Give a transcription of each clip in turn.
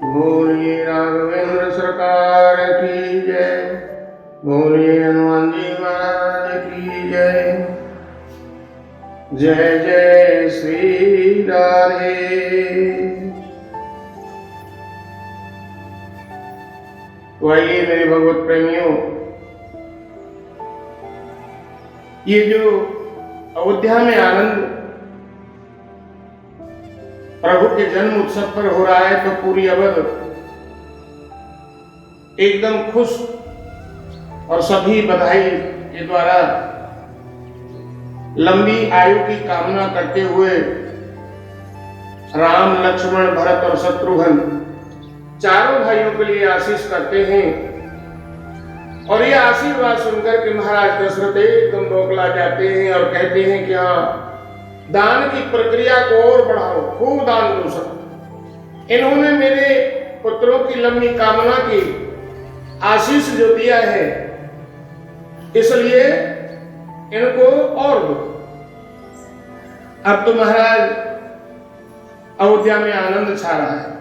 बोलिए राघवेंद्र सरकार की जय। बोलिए हनुमान जी महाराज की जय। जय जय श्री राधे। तो आइए मेरे भगवत प्रेमियों, ये जो अयोध्या में आनंद प्रभु के जन्म उत्सव पर हो रहा है, तो पूरी अवध एकदम खुश और सभी बधाई के द्वारा लंबी आयु की कामना करते हुए राम, लक्ष्मण, भरत और शत्रुघ्न चारों भाइयों के लिए आशीष करते हैं। और ये आशीर्वाद सुनकर के महाराज दशरथ एकदम बौखला जाते हैं और कहते हैं कि हाँ, दान की प्रक्रिया को और बढ़ाओ, खूब दान दो सब। इन्होंने मेरे पुत्रों की लंबी कामना की आशीष जो दिया है, इसलिए इनको और दो। अब तो महाराज अयोध्या में आनंद छा रहा है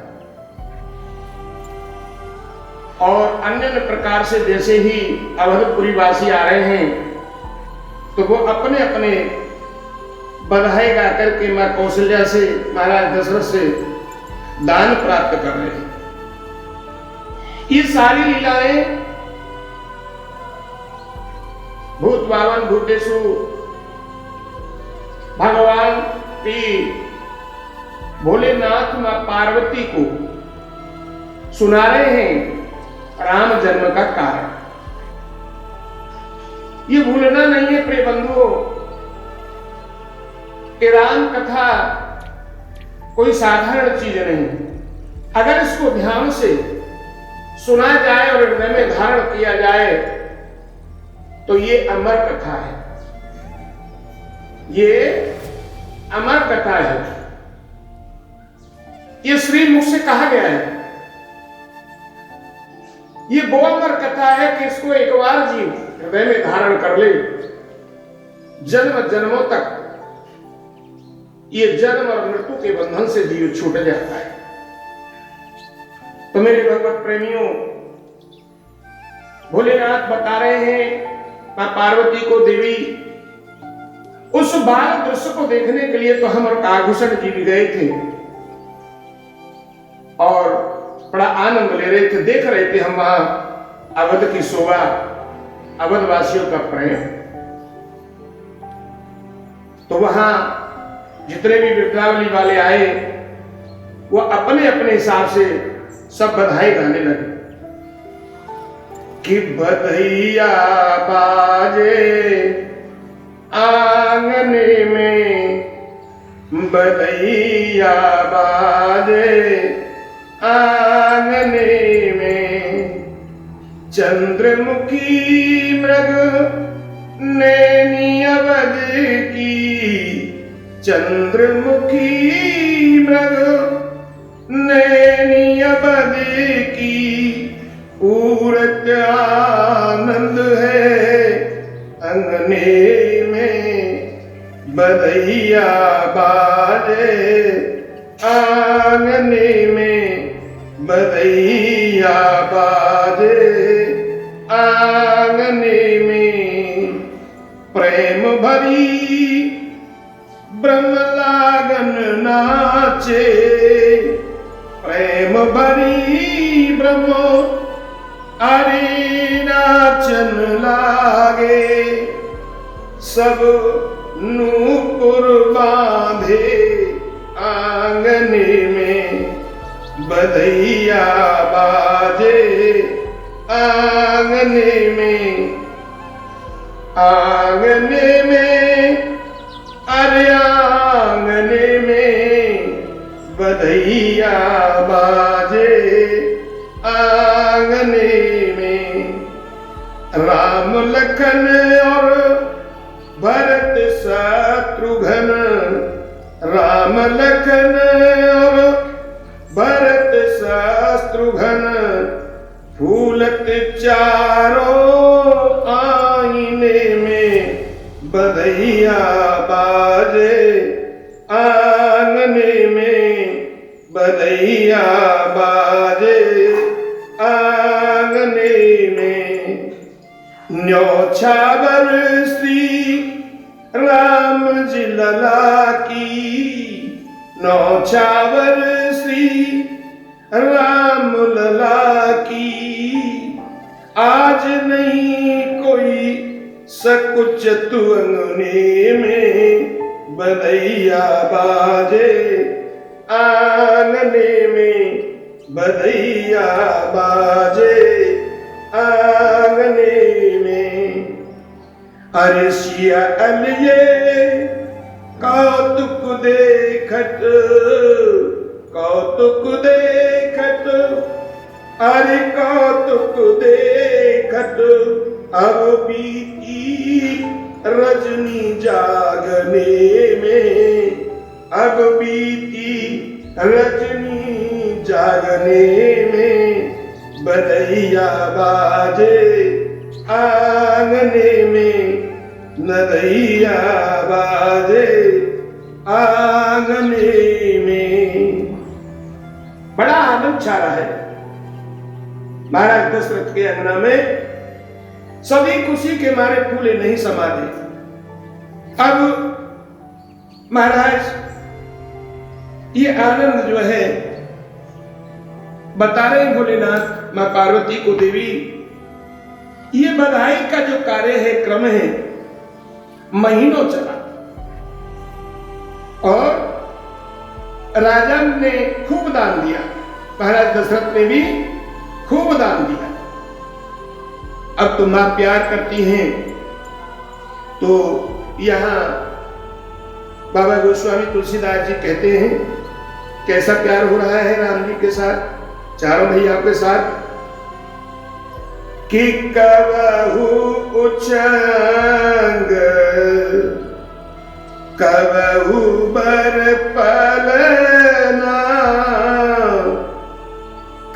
और अन्य प्रकार से जैसे ही अवधपुरी वासी आ रहे हैं, तो वो अपने अपने बधाई गा करके मां कौशल्या से, महाराज दशरथ से दान प्राप्त कर रहे हैं। ये सारी लीलाएं भूत पावन भूतेषु भगवान की भोलेनाथ मां पार्वती को सुना रहे हैं राम जन्म का कारण। ये भूलना नहीं है प्रिय बंधुओं कि राम कथा कोई साधारण चीज नहीं। अगर इसको ध्यान से सुना जाए और हृदय में धारण किया जाए तो ये अमर कथा है, ये अमर कथा है। ये श्री मुख से कहा गया है। ये वो अमर कथा है कि इसको एक बार जीव हृदय में धारण कर ले, जन्म जन्मों तक ये जन्म और मृत्यु के बंधन से जीव छूट जाता है। तो मेरे भगवत प्रेमियों, भोलेनाथ बता रहे हैं मां पार्वती को, देवी उस बाल दृश्य को देखने के लिए तो हम और काभूषण जी भी गए थे और बड़ा आनंद ले रहे थे, देख रहे थे हम वहां अवध की शोभा, अवध वासियों का प्रेम। तो वहां जितने भी वृद्धावली वाले आए, वो अपने अपने हिसाब से सब बधाई गाने लगे कि बधैया बाजे आंगन में, बधैया बाजे आंगन में, चंद्रमुखी मृग नैनी अवध की, चंद्रमुखी मृग नैनी अवध की, पूरत आनंद है अंगने में, बधैया बाजे आंगने में, बधैया बाजे आंगने में, प्रेम भरी ब्रह्म लागन नाचे, प्रेम भरी ब्रह्म अरे नाचन लागे, सब नूपुर बांधे आंगने में, बधैया बाजे आंगने में, आंगने में, अरे आंगने में, बधैया बाजे आंगने में, राम लखन और भरत शत्रुघ्न, राम लखन और भरत शत्रुघ्न, फूलत चारों आईने में, बधैया बाजे आंगने में, बधैया बाजे आंगने में न्योछावर श्री राम जी लला की, नौछावर श्री राम लला की। आज नहीं कोई सकुच तू अंगने में, बधैया बाजे आंगने में, बधैया बाजे आंगने में। अरे सिया अलिए कौतुक देखत, कौतुक देखत, अरे कौतुक देखत, अब बीती रजनी जागने में, अब बीती रजनी जागने में। बधैया बाजे आंगने में, नदैया बाजे आंगने में। बड़ा आनंद छा रहा है महाराज दशरथ के अंगना में। सभी खुशी के मारे फूले नहीं समाते। अब महाराज ये आनंद जो है बता रहे भोलेनाथ मां पार्वती को, देवी ये बधाई का जो कार्य है, क्रम है, महीनों चला और राजा ने खूब दान दिया, महाराज दशरथ ने भी खूब दान दिया। अब तो मां प्यार करती हैं, तो यहां बाबा गोस्वामी तुलसीदास जी कहते हैं कैसा प्यार हो रहा है राम जी के साथ, चारों भैया के साथ। कि कबहू उछंग, कबहू बर पलना,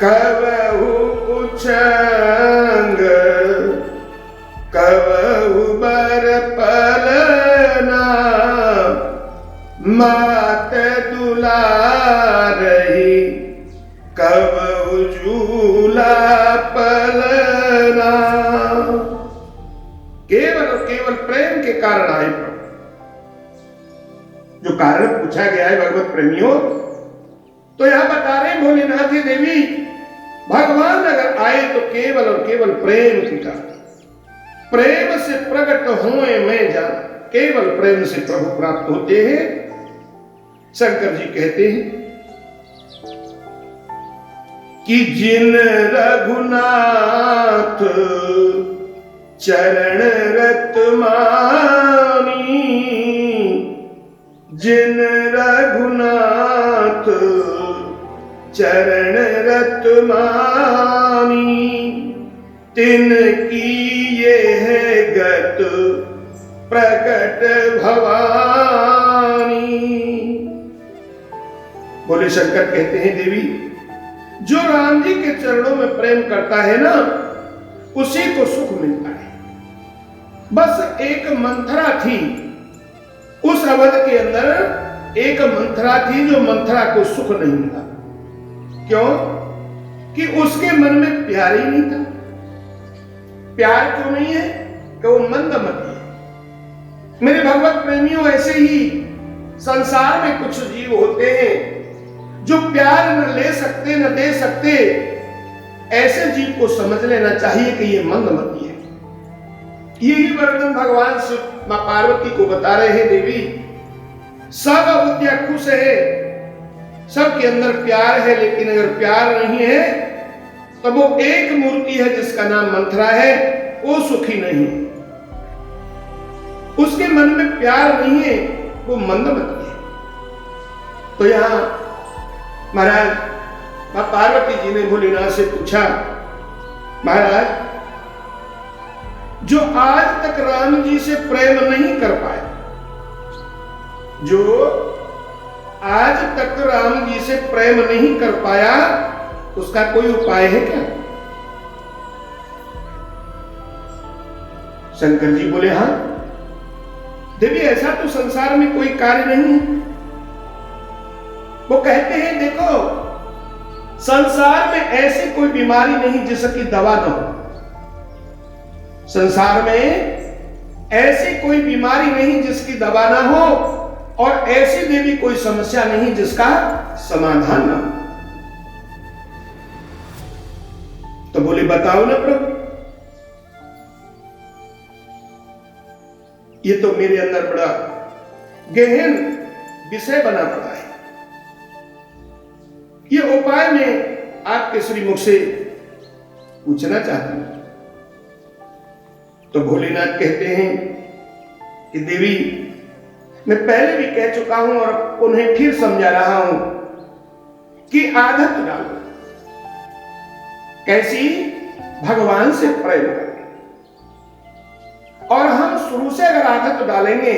कबहू उछंग, कबहू बर पलना। मात दुलारही कबहू झूला पलना। केवल और केवल प्रेम के कारण आए प्रभु। जो कारण पूछा गया है भगवत प्रेमियों, तो यहां बता रहे भोलेनाथ देवी, भगवान अगर आए तो केवल और केवल प्रेम की कारण, प्रेम से प्रकट हुए मैं जान, केवल प्रेम से प्रभु प्राप्त होते हैं। शंकर जी कहते हैं कि जिन रघुनाथ चरण रत मानी, जिन रघुनाथ चरण रत मानी, तिन की ये है गत प्रकट भवानी। बोले शंकर कहते हैं देवी, जो राम जी के चरणों में प्रेम करता है ना, उसी को सुख मिलता है। बस एक मंथरा थी, उस अवध के अंदर एक मंथरा थी जो मंथरा को सुख नहीं मिला। क्यों? कि उसके मन में प्यार ही नहीं था। प्यार क्यों नहीं है? कि वो मंदमती है। मेरे भगवत प्रेमियों, ऐसे ही संसार में कुछ जीव होते हैं जो प्यार न ले सकते न दे सकते। ऐसे जीव को समझ लेना चाहिए कि ये मंदमती है। यही वर्णन भगवान शिव मां पार्वती को बता रहे हैं। देवी, सब अवध्या खुश है, सबके अंदर प्यार है, लेकिन अगर प्यार नहीं है तो वो एक मूर्ति है जिसका नाम मंथरा है, वो सुखी नहीं है। उसके मन में प्यार नहीं है, वो मंदमती है। तो यहां महाराज मां पार्वती जी ने भोलेनाथ से पूछा, महाराज जो आज तक राम जी से प्रेम नहीं कर पाया, जो आज तक राम जी से प्रेम नहीं कर पाया, उसका कोई उपाय है क्या? शंकर जी बोले, हां देवी, ऐसा तो संसार में कोई कार्य नहीं है। वो कहते हैं, देखो संसार में ऐसी कोई बीमारी नहीं जिसकी दवा न हो। संसार में ऐसी कोई बीमारी नहीं जिसकी दवा ना हो, और ऐसी भी कोई समस्या नहीं जिसका समाधान ना हो। तो बोले बताओ ना प्रभु, ये तो मेरे अंदर बड़ा गहन विषय बना पड़ा है। ये उपाय मैं आपके श्रीमुख से पूछना चाहता हूं। तो भोलेनाथ कहते हैं कि देवी, मैं पहले भी कह चुका हूं और उन्हें फिर समझा रहा हूं कि आदत डालो। कैसी? भगवान से प्रेम करके। और हम शुरू से अगर आदत डालेंगे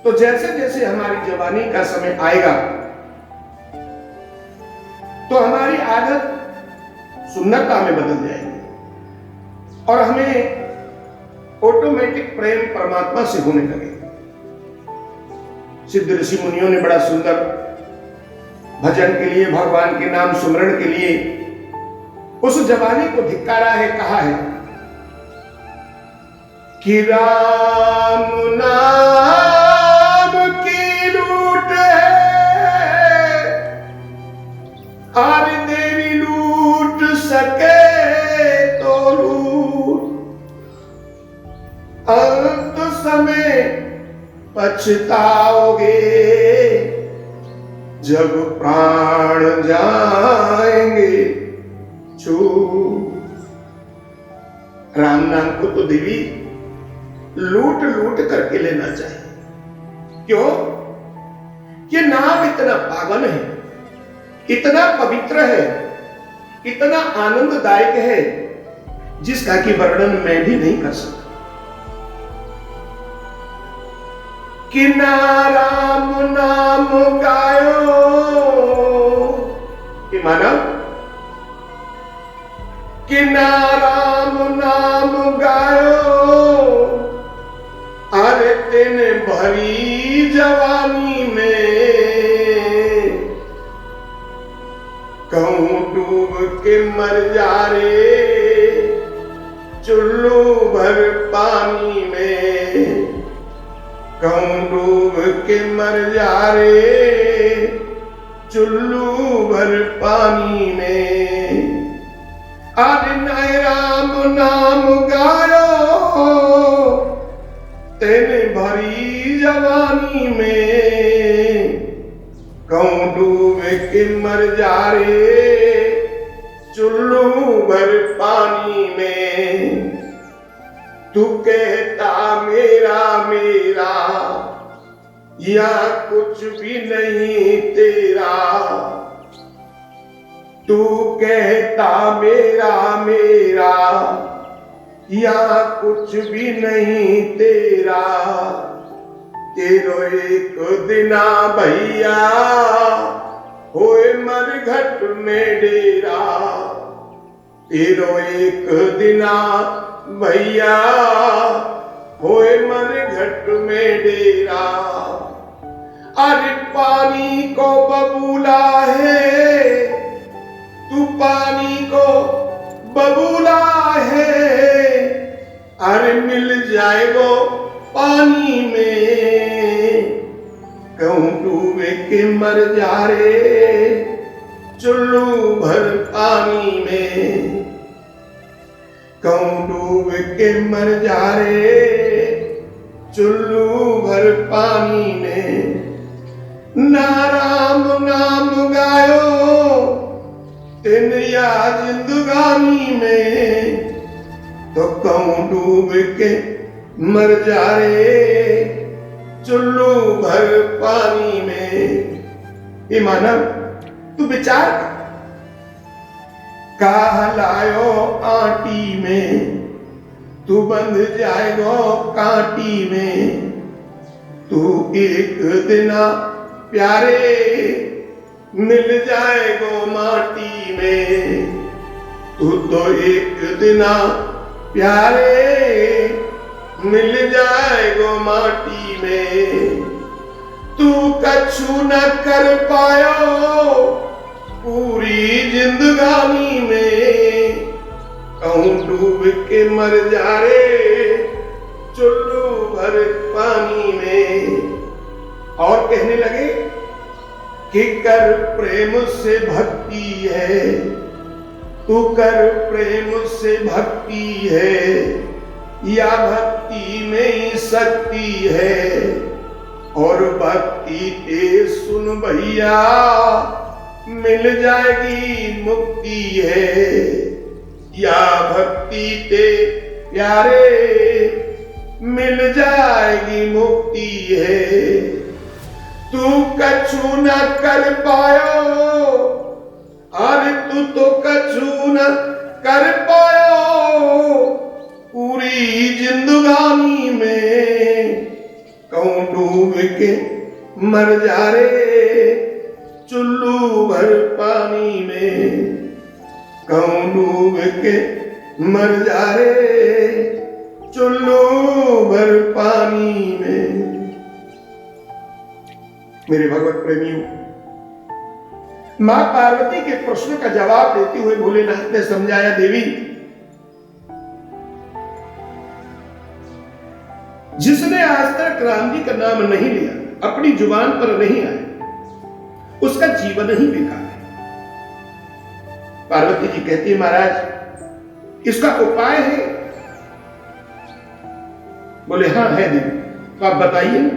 तो जैसे जैसे हमारी जवानी का समय आएगा तो हमारी आदत सुन्नरता में बदल जाएगी और हमें ऑटोमेटिक प्रेम परमात्मा से होने लगे। सिद्ध ऋषि मुनियों ने बड़ा सुंदर भजन के लिए, भगवान के नाम सुमरण के लिए उस जवानी को धिक्कारा है। कहा है कि राम नाम की लूट है, आर देवी लूट सके तो लूट, अंत समय पछताओगे जब प्राण जाएंगे छूट। राम नाम को तो देवी लूट लूट करके लेना चाहिए। क्यों? ये नाम इतना पावन है, इतना पवित्र है, इतना आनंददायक है, जिसका कि वर्णन मैं भी नहीं कर सकता। कि नाम नाम गायो, कि मानव कि नाम नाम गायो, अरे तेने भरी जवानी में, कहूं डूब के मर जा रे चुल्लू भर पानी में, कहूं डूब के मर जा रे चुल्लू भर पानी में। आदि नए राम नाम गायो, तेने भरी जवानी में, कहूं डूब के मर जा रे चुल्लू भर पानी में। तू कहता मेरा मेरा, या कुछ भी नहीं तेरा, तू कहता मेरा मेरा, या कुछ भी नहीं तेरा, तेरो एक दिना भैया होए मरघट में डेरा, तेरो एक दिना भैया होए मरघट में डेरा। अरे पानी को बबूला है, तू पानी को बबूला है, अरे मिल जाएगो पानी में, कहूं डूबे के मर जा रे चुल्लू भर पानी में, कहूं डूब के मर जा रे चुल्लू भर पानी में। ना राम नाम गायो तेन या जिंदगानी में, तो कहूं डूब के मर जा रे चुल्लू भर पानी में। ये मानव तू विचार कर, कहलायो आटी में, तू बंध जाएगो कांटी में, तू एक दिना प्यारे मिल जाएगो माटी में, तू तो एक दिना प्यारे मिल जाएगो माटी में। तू कछु न कर पायो पूरी जिंदगानी में कहूं डूब के मर जा रे चुल्लू भर पानी में। और कहने लगे कि कर प्रेम से भक्ति है, तू कर प्रेम से भक्ति है, या भक्ति में ही शक्ति है। और भक्ति ते सुन भैया मिल जाएगी मुक्ति है, या भक्ति ते प्यारे मिल जाएगी मुक्ति है। तू कछु न कर पायो, अरे तू तो कछु न कर पायो पूरी जिंदगानी में। कहूं डूब के मर जा रे चुल्लू भर पानी में, कहूं डूब के मर जा रे चुल्लू भर पानी में। मेरे भगवत प्रेमियों, मां पार्वती के प्रश्न का जवाब देते हुए भोलेनाथ ने समझाया, देवी जिसने आज तक राम जी का नाम नहीं लिया, अपनी जुबान पर नहीं आया, उसका जीवन ही बेकार है। पार्वती जी कहती है, महाराज इसका उपाय है? बोले हाँ है देवी, तो आप बताइए ना।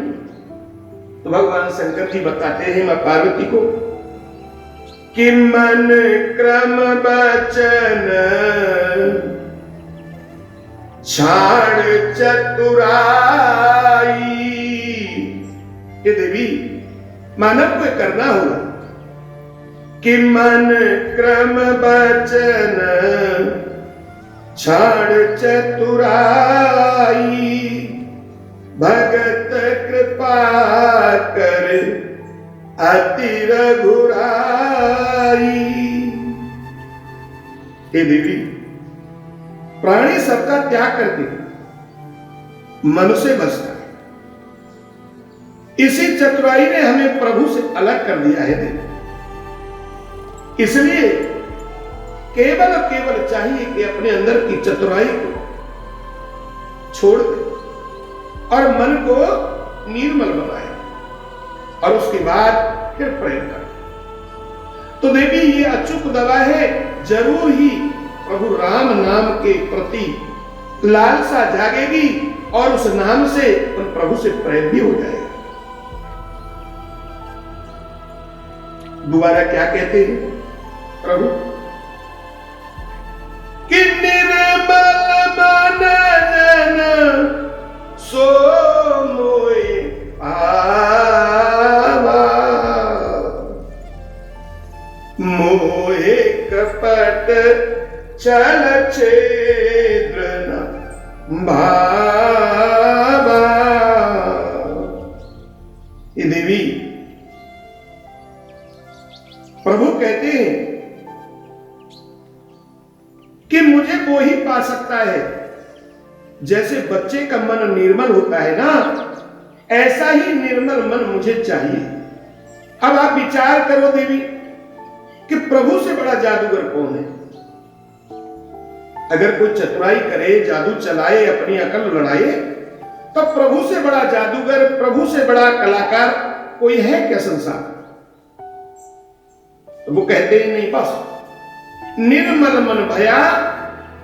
तो भगवान शंकर जी बताते हैं मां पार्वती को कि मन क्रम वचन छाड़ चतुराई। ये देवी मानव को करना होगा कि मन क्रम वचन छाड़ चतुराई, भगत कृपा कर अति रघुराई। हे देवी, प्राणी सबका त्याग करके मनुष्य बचता है, इसी चतुराई ने हमें प्रभु से अलग कर दिया है देवी। इसलिए केवल और केवल चाहिए कि अपने अंदर की चतुराई को छोड़ दे और मन को निर्मल बनाए और उसके बाद फिर प्रेम करें। तो देवी ये अचूक दवा है, जरूर ही प्रभु राम नाम के प्रति लालसा जागेगी और उस नाम से उन प्रभु से प्रेम भी हो जाएगा। दोबारा क्या कहते हैं प्रभु कि निर्मल मन जन सो मोए आवा, मोहे कपट चल छेद्र न भावा। ये देवी प्रभु कहते हैं कि मुझे वो ही पा सकता है, जैसे बच्चे का मन निर्मल होता है ना, ऐसा ही निर्मल मन मुझे चाहिए। अब आप विचार करो देवी कि प्रभु से बड़ा जादूगर कौन है? अगर कोई चतुराई करे, जादू चलाए, अपनी अकल लड़ाए, तो प्रभु से बड़ा जादूगर, प्रभु से बड़ा कलाकार कोई है क्या संसार? तो वो कहते ही नहीं, बस निर्मल मन भया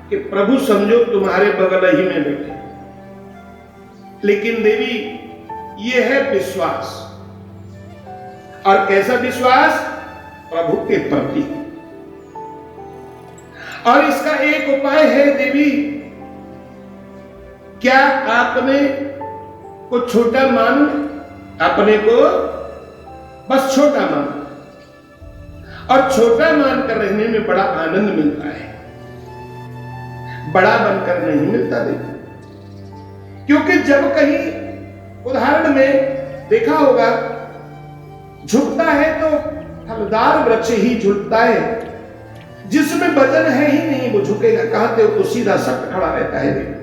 कि प्रभु समझो तुम्हारे बगल ही में बैठे। लेकिन देवी ये है विश्वास, और कैसा विश्वास? प्रभु के प्रति। और इसका एक उपाय है देवी, क्या आपने को छोटा मान, अपने को बस छोटा मान, और छोटा मानकर रहने में बड़ा आनंद मिलता है, बड़ा बनकर नहीं मिलता देवी। क्योंकि जब कहीं उदाहरण में देखा होगा, झुकता है तो फलदार वृक्ष ही झुकता है, जिसमें वजन है ही नहीं वो झुकेगा कहां? तो सीधा सख्त खड़ा रहता है देवी।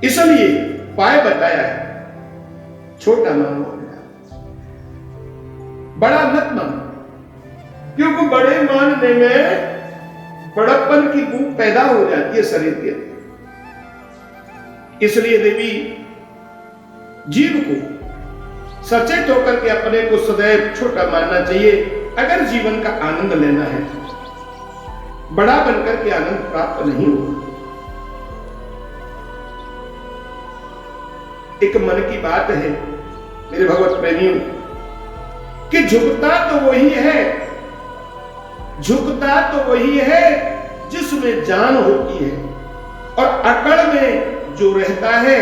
इसलिए उपाय बताया है, छोटा मानो, बड़ा मत मानो। क्यों बड़े मानने में बड़प्पन की भूख पैदा हो जाती है शरीर के अंदर। इसलिए देवी जीव को सचेत होकर के अपने को सदैव छोटा मानना चाहिए। अगर जीवन का आनंद लेना है, बड़ा बनकर के आनंद प्राप्त नहीं होगा। एक मन की बात है मेरे भगवत प्रेमियों कि झुकता तो वही है जिसमें जान होती है, और अकड़ में जो रहता है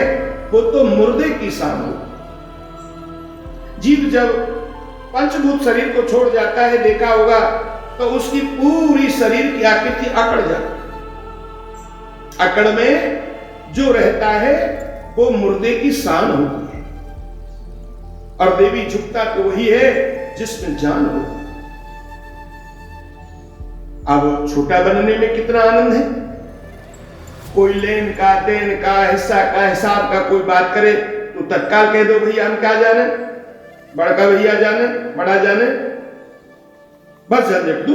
वो तो मुर्दे की शान होती है। जीव जब पंचभूत शरीर को छोड़ जाता है, देखा होगा, तो उसकी पूरी शरीर की आकृति अकड़ जाती है। अकड़ में जो रहता है वो मुर्दे की शान होती है। और देवी झुकता तो वही है जिसमें जान होती है। अब छोटा बनने में कितना आनंद है। कोई लेन का, देन का, हिस्सा का, हिसाब का कोई बात करे तो तत्काल कह दो भैया हम क्या जाने, बड़का भैया जाने, बड़ा जाने, बस झंझट दो।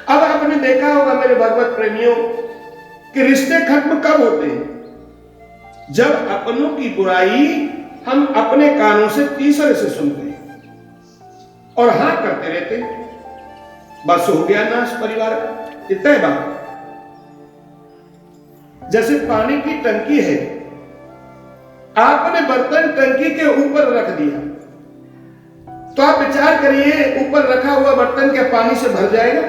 अब आपने देखा होगा मेरे भगवत प्रेमियों कि रिश्ते खत्म कब होते हैं? जब अपनों की बुराई हम अपने कानों से तीसरे से सुनते हैं और हाँ करते रहते हैं, बस हो गया नाश परिवार का। इतना है बात। जैसे पानी की टंकी है, आपने बर्तन टंकी के ऊपर रख दिया, तो आप विचार करिए ऊपर रखा हुआ बर्तन क्या पानी से भर जाएगा?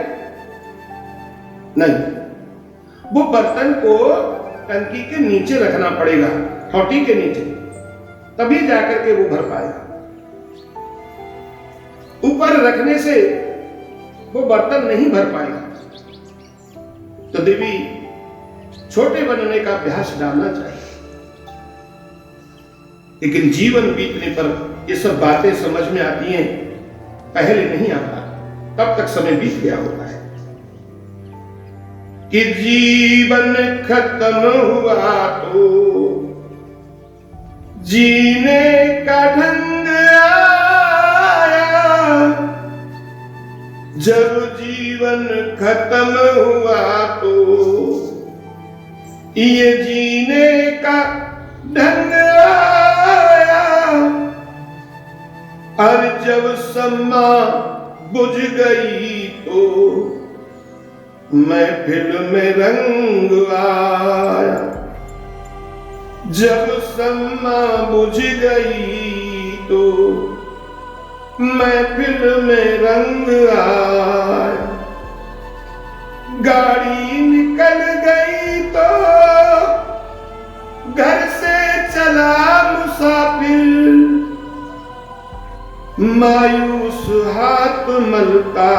नहीं, वो बर्तन को टंकी के नीचे रखना पड़ेगा, ठोटी के नीचे, तभी जाकर के वो भर पाएगा। ऊपर रखने से वो बर्तन नहीं भर पाएगा। तो देवी छोटे बनने का अभ्यास डालना चाहिए। लेकिन जीवन बीतने पर ये सब बातें समझ में आती हैं, पहले नहीं आता, तब तक समय बीत गया होता है कि जीवन खत्म हुआ तो जीने का ढंग आया। जब जीवन खत्म हुआ तो ये जीने का ढंग आया। और जब सम्मा बुझ गई तो महफिल में रंग आया। जब सम्मा बुझ गई तो महफिल में रंग आया। गाड़ी निकल गई तो घर से चला मुसाफिर। मायूस हाथ मलता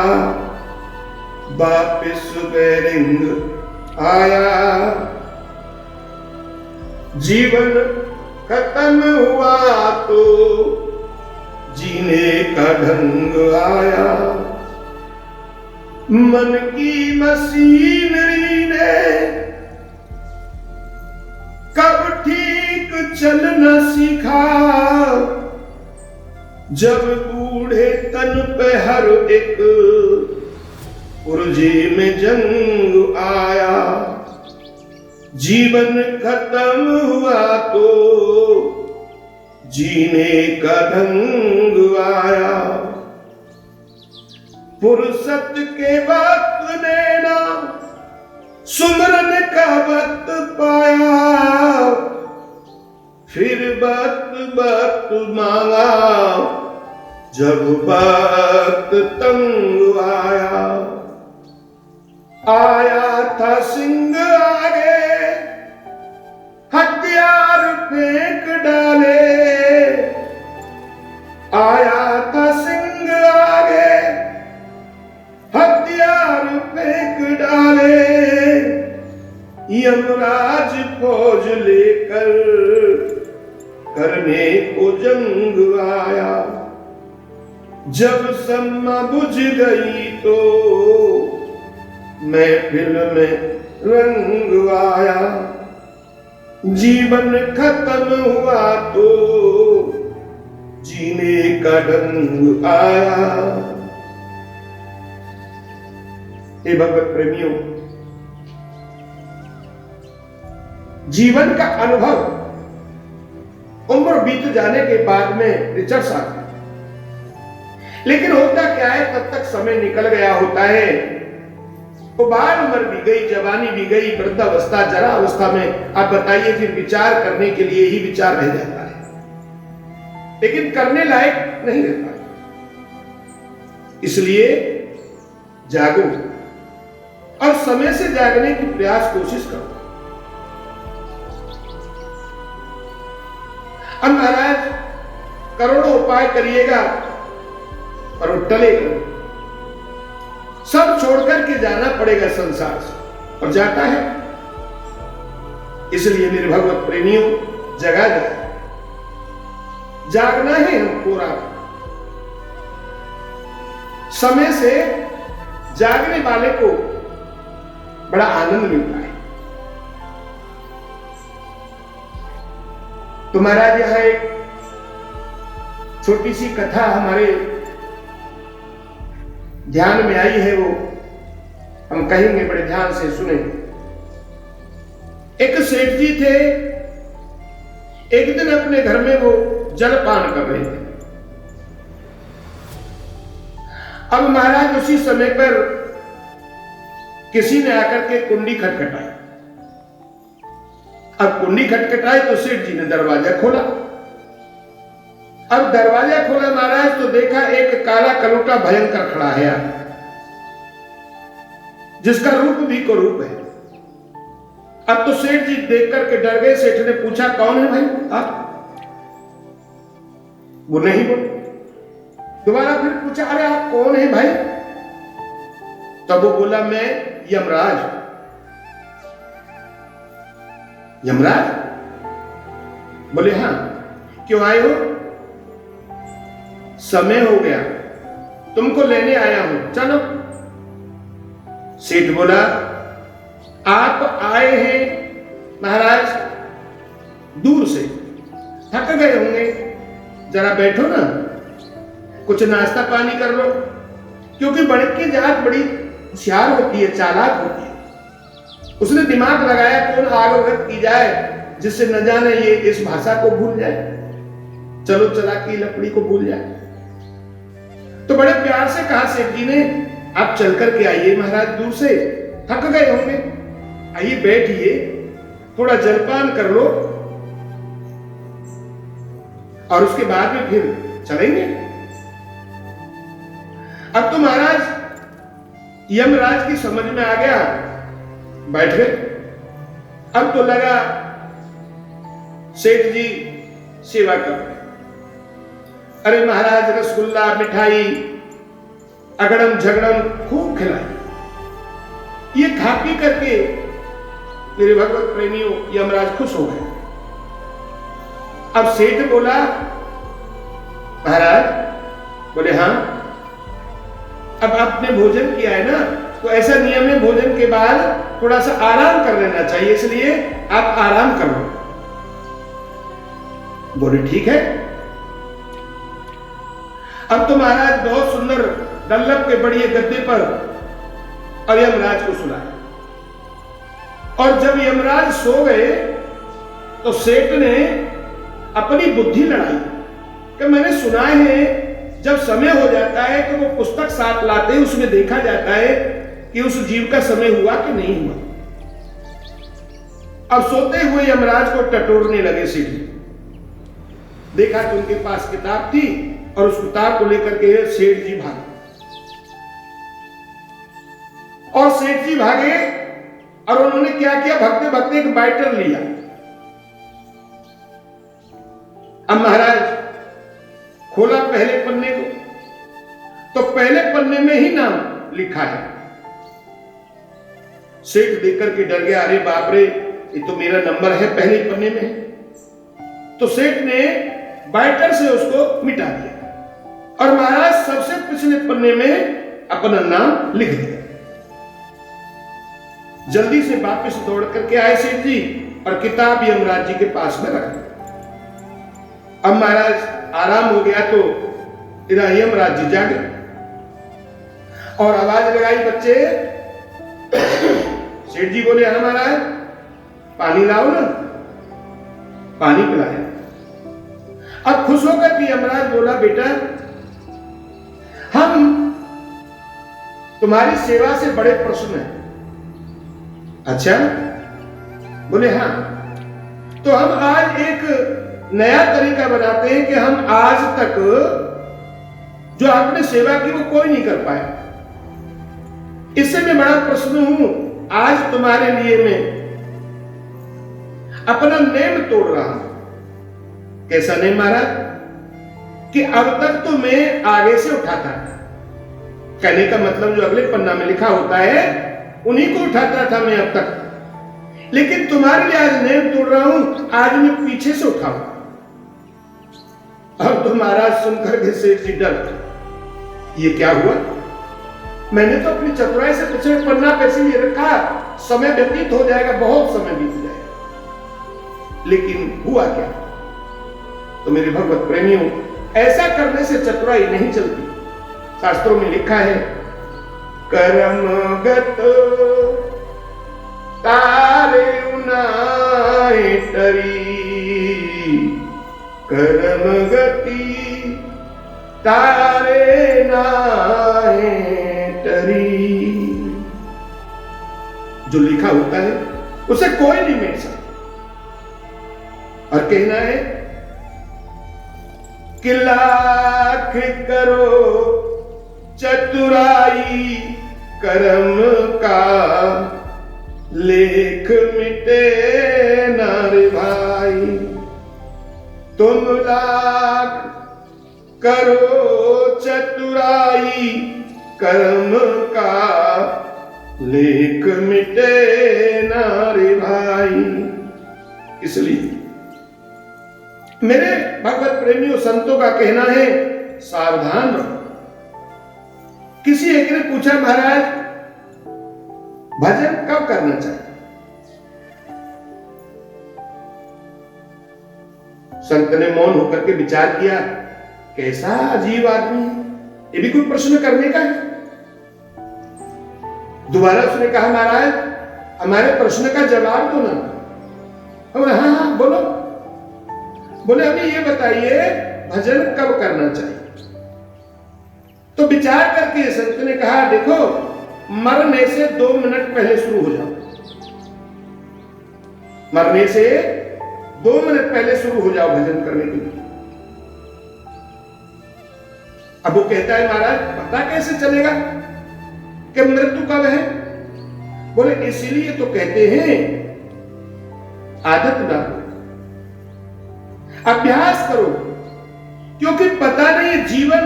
वापिस बैरिंग आया। जीवन खत्म हुआ तो जीने का ढंग आया। मन की मशीनरी ने कब ठीक चलना सीखा। जब बूढ़े तन पे हर एक पुर्जे में जंग आया। जीवन खत्म हुआ तो जीने का ढंग आया। फुर्सत के वक्त देना सुमरन का वक्त पाया। फिर वक्त मांगा जब वक्त तंग आया। आया था सिंह आगे हथियार फेंक डाले। आया था सिंह आगे हथियार फेंक डाले। यमराज फौज लेकर करने को जंग आया। जब सम्मा बुझ गई तो महफिल में रंग आया। जीवन खत्म हुआ तो जीने का ढंग आया। हे भगवत प्रेमियों, जीवन का अनुभव उम्र बीत जाने के बाद में रिचर्स आता है, लेकिन होता क्या है, तब तक समय निकल गया होता है। वो बाल उम्र भी गई, जवानी भी गई, वृद्धावस्था, जरा अवस्था में आप बताइए, फिर विचार करने के लिए ही विचार रह जाता है, लेकिन करने लायक नहीं रहता। इसलिए जागो और समय से जागने की प्रयास कोशिश करो। अब महाराज करोड़ों उपाय करिएगा पर वो टलेगा, सब छोड़कर के जाना पड़ेगा संसार से, और जाता है। इसलिए मेरे भगवत प्रेमियों, जगा जाए, जागना है हमको। रात समय से जागने वाले को बड़ा आनंद मिलता है। तो महाराज यहां एक छोटी सी कथा हमारे ध्यान में आई है, वो हम कहेंगे, बड़े ध्यान से सुने। एक सेठ जी थे, एक दिन अपने घर में वो जलपान कर रहे थे। अब महाराज उसी समय पर किसी ने आकर के कुंडी खटखटाई। अब कुंडी खटखटाई तो सेठ जी ने दरवाजा खोला। अब दरवाजा खोला महाराज तो देखा एक काला कलूटा भयंकर खड़ा है, जिसका रूप भी को रूप है। अब तो सेठ जी देख करके डर गए। सेठ ने पूछा, कौन है भाई आप? वो नहीं बोले। दोबारा फिर पूछा, अरे आप कौन है भाई? तब वो बोला, मैं यमराज। यमराज? बोले हाँ, क्यों आए हो? समय हो गया, तुमको लेने आया हूं, चलो। सेठ बोला, आप आए हैं महाराज दूर से, थक गए होंगे, जरा बैठो ना, कुछ नाश्ता पानी कर लो। क्योंकि बड़की जात बड़ी होशियार होती है, चालाक होती है। उसने दिमाग लगाया कौन आगोगत की जाए जिससे न जाने ये इस भाषा को भूल जाए, चलो चलाकी लकड़ी को भूल जाए। तो बड़े प्यार से कहा सेठ जी ने, आप चल करके आइए महाराज, दूर से थक गए होंगे, आइए बैठिए, थोड़ा जलपान कर लो और उसके बाद में फिर चलेंगे। अब तो महाराज यमराज की समझ में आ गया, बैठ गए। अब तो लगा सेठ जी सेवा कर। अरे महाराज रसगुल्ला, मिठाई, अगड़म झगड़म खूब खिलाई। ये खा पी करके मेरे भगवत प्रेमियों यमराज खुश हो गए। अब सेठ बोला, महाराज? बोले हाँ। अब आपने भोजन किया है ना, तो ऐसा नियम है भोजन के बाद थोड़ा सा आराम कर लेना चाहिए, इसलिए आप आराम कर लो। बोले ठीक है। अब तो महाराज बहुत सुंदर डल्लभ के बढ़िए गद्दे पर और यमराज को सुलाया। और जब यमराज सो गए तो सेठ ने अपनी बुद्धि लड़ाई कि मैंने सुना है जब समय हो जाता है तो वो पुस्तक साथ लाते हैं, उसमें देखा जाता है कि उस जीव का समय हुआ कि नहीं हुआ। अब सोते हुए यमराज को टटोरने लगे सेठ। देखा कि उनके पास किताब थी और उस किताब को लेकर के सेठ जी भागे। और सेठ जी भागे और उन्होंने क्या किया, भगते भगते एक बाइटर लिया। अब महाराज खोला पहले पन्ने को, तो पहले पन्ने में ही नाम लिखा है। सेठ देखकर के डर गया, अरे बाप रे, ये तो मेरा नंबर है पहले पन्ने में। तो सेठ ने बाइटर से उसको मिटा दिया और महाराज सबसे पिछले पन्ने में अपना नाम लिख दिया। जल्दी से वापस दौड़ करके आए सेठ जी और किताब यमराज जी के पास में रख दी। अब महाराज आराम हो गया तो इधर यमराज जी जागे और आवाज लगाई, बच्चे सेठ जी बोले, हाँ महाराज, पानी लाओ ना। पानी पिलाया। अब खुश होकर के यमराज बोला, बेटा हम तुम्हारी सेवा से बड़े प्रसन्न हैं। अच्छा? बोले हाँ। तो हम आज एक नया तरीका बनाते हैं कि हम आज तक जो आपने सेवा की वो कोई नहीं कर पाया। इससे मैं बड़ा प्रसन्न हूं। आज तुम्हारे लिए मैं अपना नेम तोड़ रहा हूं। कैसा नेम महाराज? कि अब तक तो मैं आगे से उठाता था। कहने का मतलब जो अगले पन्ना में लिखा होता है उन्हीं को उठाता था मैं अब तक, लेकिन तुम्हारे लिए आज नेम तोड़ रहा हूं। आज मैं पीछे से उठाऊं। अब तो महाराज सुनकर के सेठ जी डर, ये क्या हुआ? मैंने तो अपनी चतुराई से पीछे पन्ना कैसे ये रखा, समय व्यतीत हो जाएगा, बहुत समय बीत जाएगा। लेकिन हुआ क्या? तो मेरे भगवत प्रेमियों, ऐसा करने से चतुराई नहीं चलती। शास्त्रों में लिखा है, कर्म गत तारे उनाए टरी, कर्म गति तारे नाए टरी। जो लिखा होता है उसे कोई नहीं मिट सकता। और कहना है कि लाख करो चतुराई कर्म का, लेख मिटे ना रे भाई। तुम लाख करो चतुराई कर्म का, लेख मिटे ना रे भाई। इसलिए मेरे भगवत प्रेमियों, संतों का कहना है, सावधान रहो। किसी एक ने पूछा, महाराज भजन कब करना चाहिए? संत ने मौन होकर के विचार किया, कैसा अजीब आदमी है, ये भी कोई प्रश्न करने का है। दोबारा उसने कहा, महाराज हमारे प्रश्न का जवाब दो ना। बोले हाँ हाँ बोलो। बोले अभी ये बताइए भजन कब करना चाहिए? तो विचार करके संत ने कहा, देखो मरने से 2 मिनट पहले शुरू हो जाओ। मरने से 2 मिनट पहले शुरू हो जाओ भजन करने के लिए। अब वो कहता है, महाराज पता कैसे चलेगा कि मृत्यु कब है? बोले इसलिए तो कहते हैं आदत ना हो, अभ्यास करो। क्योंकि पता नहीं, जीवन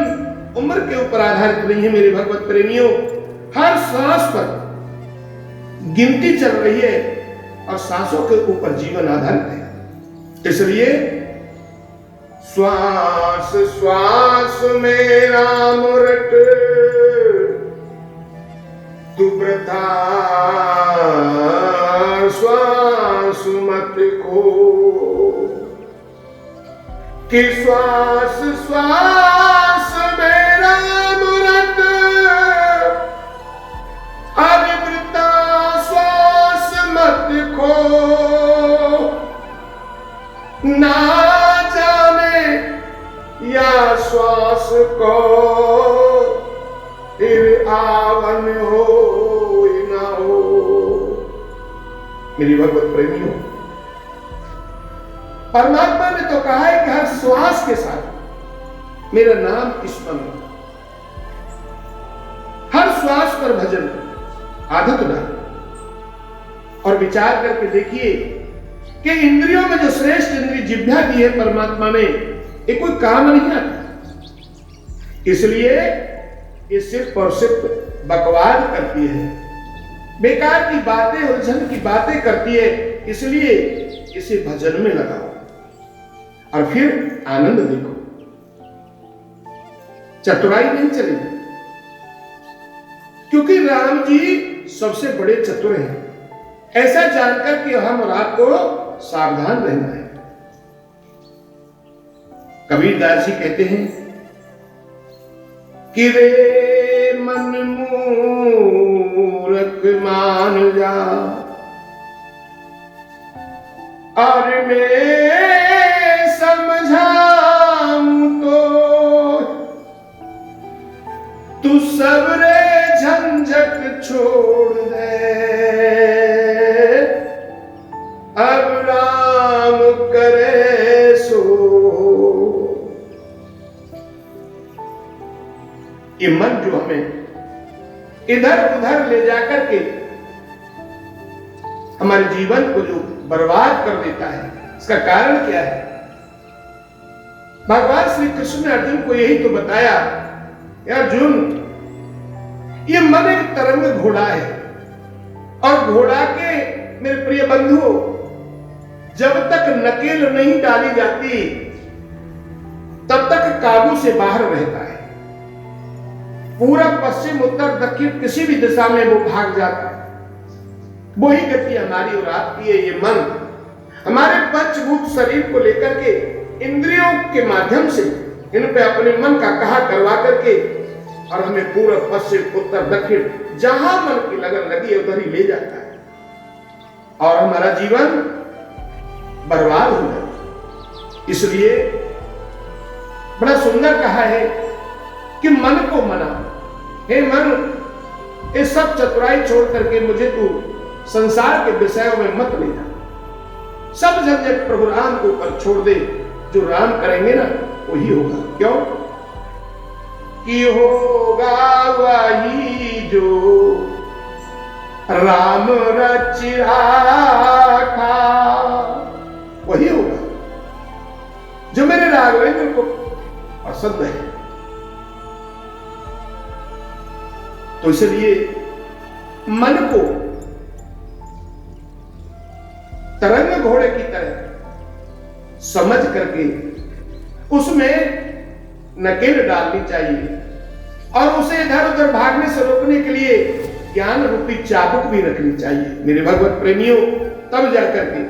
उम्र के ऊपर आधारित नहीं है मेरे भगवत प्रेमियों। हर सांस पर गिनती चल रही है और सांसों के ऊपर जीवन आधारित है। इसलिए श्वास श्वास में राम रट, तू वृथा श्वास मत खो। कि श्वास श्वास में राम रट, अरे वृथा श्वास मत खो। ना जाने या श्वास को फिर आवन हो ना हो। मेरी भगवत प्रेमियों, परमात्मा ने तो कहा है कि हर श्वास के साथ मेरा नाम स्मरण, हर श्वास पर भजन आदत डाल। और विचार करके देखिए कि इंद्रियों में जो श्रेष्ठ इंद्रिय जिह्वा दी है परमात्मा ने, ये कोई काम नहीं आता। इसलिए ये सिर्फ और सिर्फ बकवास करती है, बेकार की बातें, उलझन की बातें करती है। इसलिए इसे भजन में लगाओ और फिर आनंद देखो। चतुराई नहीं चलेगी, क्योंकि राम जी सबसे बड़े चतुर हैं। ऐसा जानकर कि हम और आपको सावधान रहना है। कबीरदास जी कहते हैं कि रे मन मूरख के मान जा। और मैं समझाऊं तो तू सबरे झंझट छोड़ दे, अब राम करे सो। ये मन जो हमें इधर उधर ले जाकर के हमारे जीवन को जो बर्बाद कर देता है, इसका कारण क्या है? भगवान श्री कृष्ण ने अर्जुन को यही तो बताया, अर्जुन ये मन एक तरंग घोड़ा है, और घोड़ा के मेरे प्रिय बंधु जब तक नकेल नहीं डाली जाती तब तक काबू से बाहर रहता है। पूरब पश्चिम उत्तर दक्षिण किसी भी दिशा में वो भाग जाता है। वही गति हमारी और आपकी है। ये मन हमारे पंचभूत शरीर को लेकर के इंद्रियों के माध्यम से इन पे अपने मन का कहा करवा करके और हमें पूरब पश्चिम उत्तर दक्षिण जहां मन की लगन लगी है उधर ही ले जाता है, और हमारा जीवन बर्बाद हो जाता है। इसलिए बड़ा सुंदर कहा है कि मन को मना, हे मन ये सब चतुराई छोड़ करके मुझे तू संसार के विषयों में मत ले जा। सब झंझट प्रभु राम के ऊपर छोड़ दे, जो राम करेंगे ना वही होगा। क्यों कि होगा वही जो राम रचिया था, वही होगा जो मेरे राघवेंद्र को पसंद है। तो इसलिए मन को तरंग घोड़े की तरह समझ करके उसमें नकेल डालनी चाहिए, और उसे इधर उधर भागने से रोकने के लिए ज्ञान रूपी चाबुक भी रखनी चाहिए मेरे भगवत प्रेमियों। तब जाकर के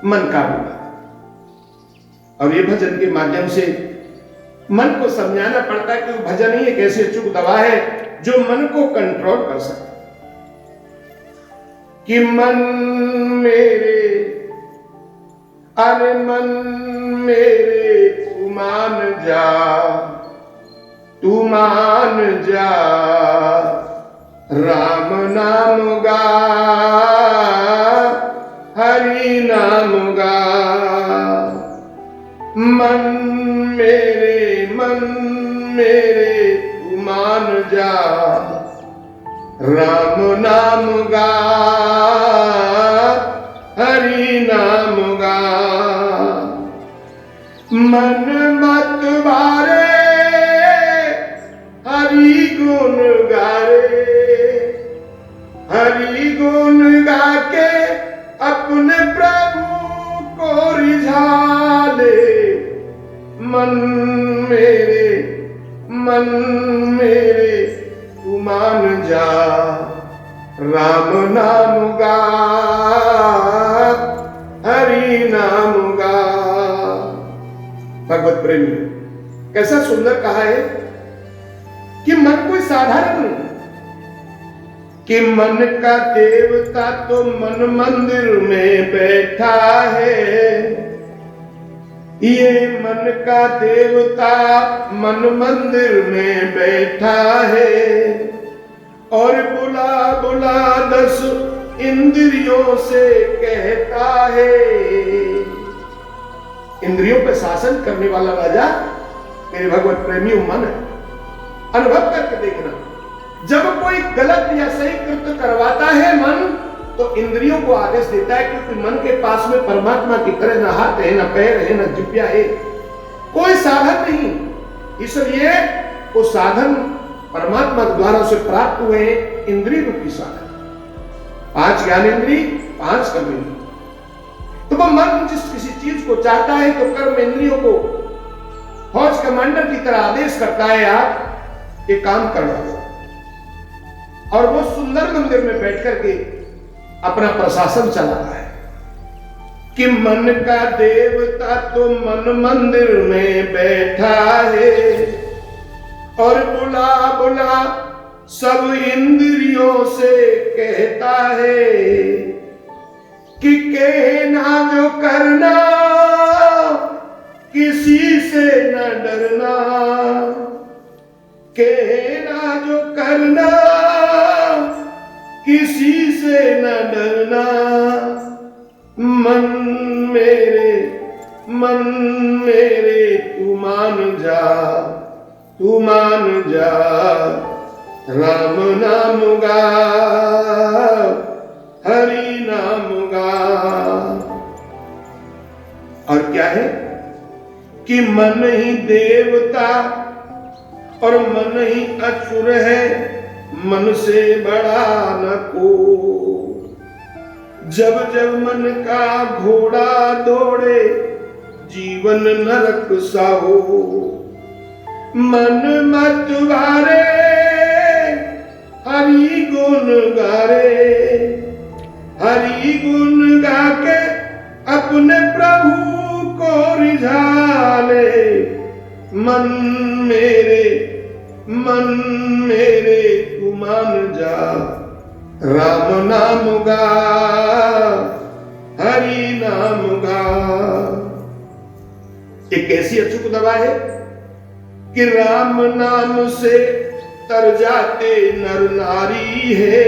मन काबू में। और ये भजन के माध्यम से मन को समझाना पड़ता है कि भजन ही एक ऐसी अचूक दवा है जो मन को कंट्रोल कर सकता। कि मन मेरे, अरे मन मेरे तू मान जा, तू मान जा, राम नाम गा, हरि नाम गा। मन मेरे तू मान जा, राम नाम गा, हरि नाम गा। मन मत बारे हरि गुण गारे, हरि गुण गा के अपने प्रभु को रिझाले। मन मेरे तू मान जा, राम नाम गा, हरि नाम गा। भगवत प्रेमी कैसा सुंदर कहा है कि मन कोई साधारण नहीं, कि मन का देवता तो मन मंदिर में बैठा है। ये मन का देवता मन मंदिर में बैठा है, और बुला बुला 10 इंद्रियों से कहता है। इंद्रियों पर शासन करने वाला राजा मेरे भगवत प्रेमियों मन है। अनुभव करके देखना, जब कोई गलत या सही कृत्य करवाता है मन, तो इंद्रियों को आदेश देता है, क्योंकि मन के पास में परमात्मा की तरह न हाथ है, न पैर है, न जिह्वा है, कोई साधन नहीं। इसलिए वो साधन परमात्मा द्वारा उसे प्राप्त हुए इंद्रिय रूपी साधन। 5 ज्ञानेंद्रिय, 5 कर्मेंद्रिय। तो वो मन जिस किसी चीज को चाहता है तो कर्म इंद्रियों को फौज कमांडर की तरह आदेश करता है, आप ये काम करवा, और वो सुंदर मंदिर में बैठ करके अपना प्रशासन चला रहा है। कि मन का देवता तो मन मंदिर में बैठा है, और बुला बुला सब इंद्रियों से कहता है कि कहना जो करना, किसी से न डरना। कहना जो करना, किसी से न डरना। मन मेरे तू मान जा, तू मान जा। राम नाम गा, हरि नाम गा। और क्या है कि मन ही देवता और मन ही असुर है, मन से बड़ा न को। जब जब मन का घोड़ा दौड़े, जीवन नरक सा हो। मन मत वारे, हरि गुण गारे। हरि गुण गा के अपने प्रभु को रिझाले। मन मेरे तू मान जा, राम नाम गा, हरि नाम गा। एक ऐसी अचूक दवा है कि राम नाम से तर जाते नर नारी है।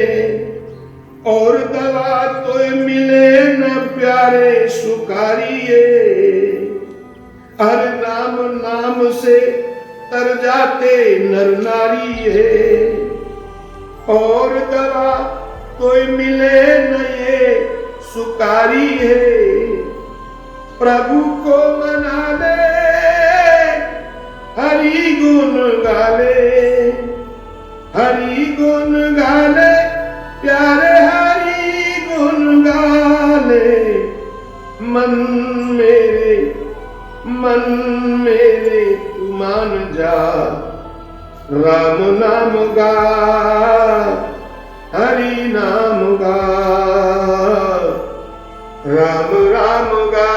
और दवा तो मिले न प्यारे सुकारी है। हर राम नाम से तर जाते नर नारी है। और दवा तो मिले न ये सुकारी है। प्रभु को मना ले, हरि गुण गाले। हरि गुण गाले, प्यारे हरि गुण गाले। मन मेरे तू मान जा, राम नाम गा, हरि नाम गा। राम राम गा,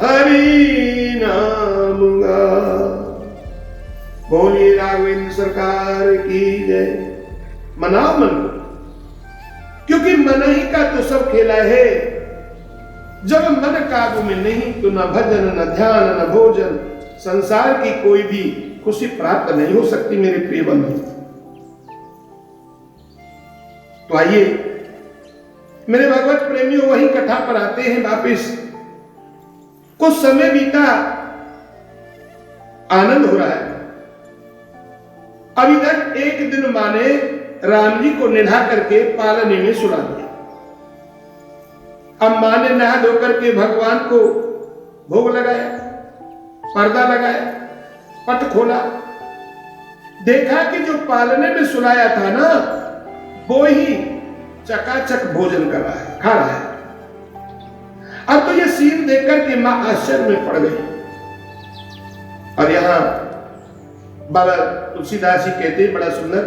हरि नाम गा। बोलिए राघवेंद्र सरकार की जय। मनाओ मन को, क्योंकि मन ही का तो सब खेला है। जब मन काबू में नहीं तो न भजन, न ध्यान, न भोजन, संसार की कोई भी खुशी प्राप्त नहीं हो सकती मेरे प्रिय बंधु। तो आइए मेरे भगवत प्रेमियों, वही कथा पर आते हैं वापिस। कुछ समय बीता, आनंद हो रहा है। अब इधर एक दिन मां ने राम जी को निधा करके पालने में सुला दिया। अब मां ने नहा धोकर के भगवान को भोग लगाया, पर्दा लगाया, पट खोला, देखा कि जो पालने में सुलाया था ना, वो ही चकाचक भोजन कर रहा है, खा रहा है। अब तो ये सीन देखकर के मां आश्चर्य में पड़ गई। और यहां बाबा तुलसीदास जी कहते हैं बड़ा सुंदर,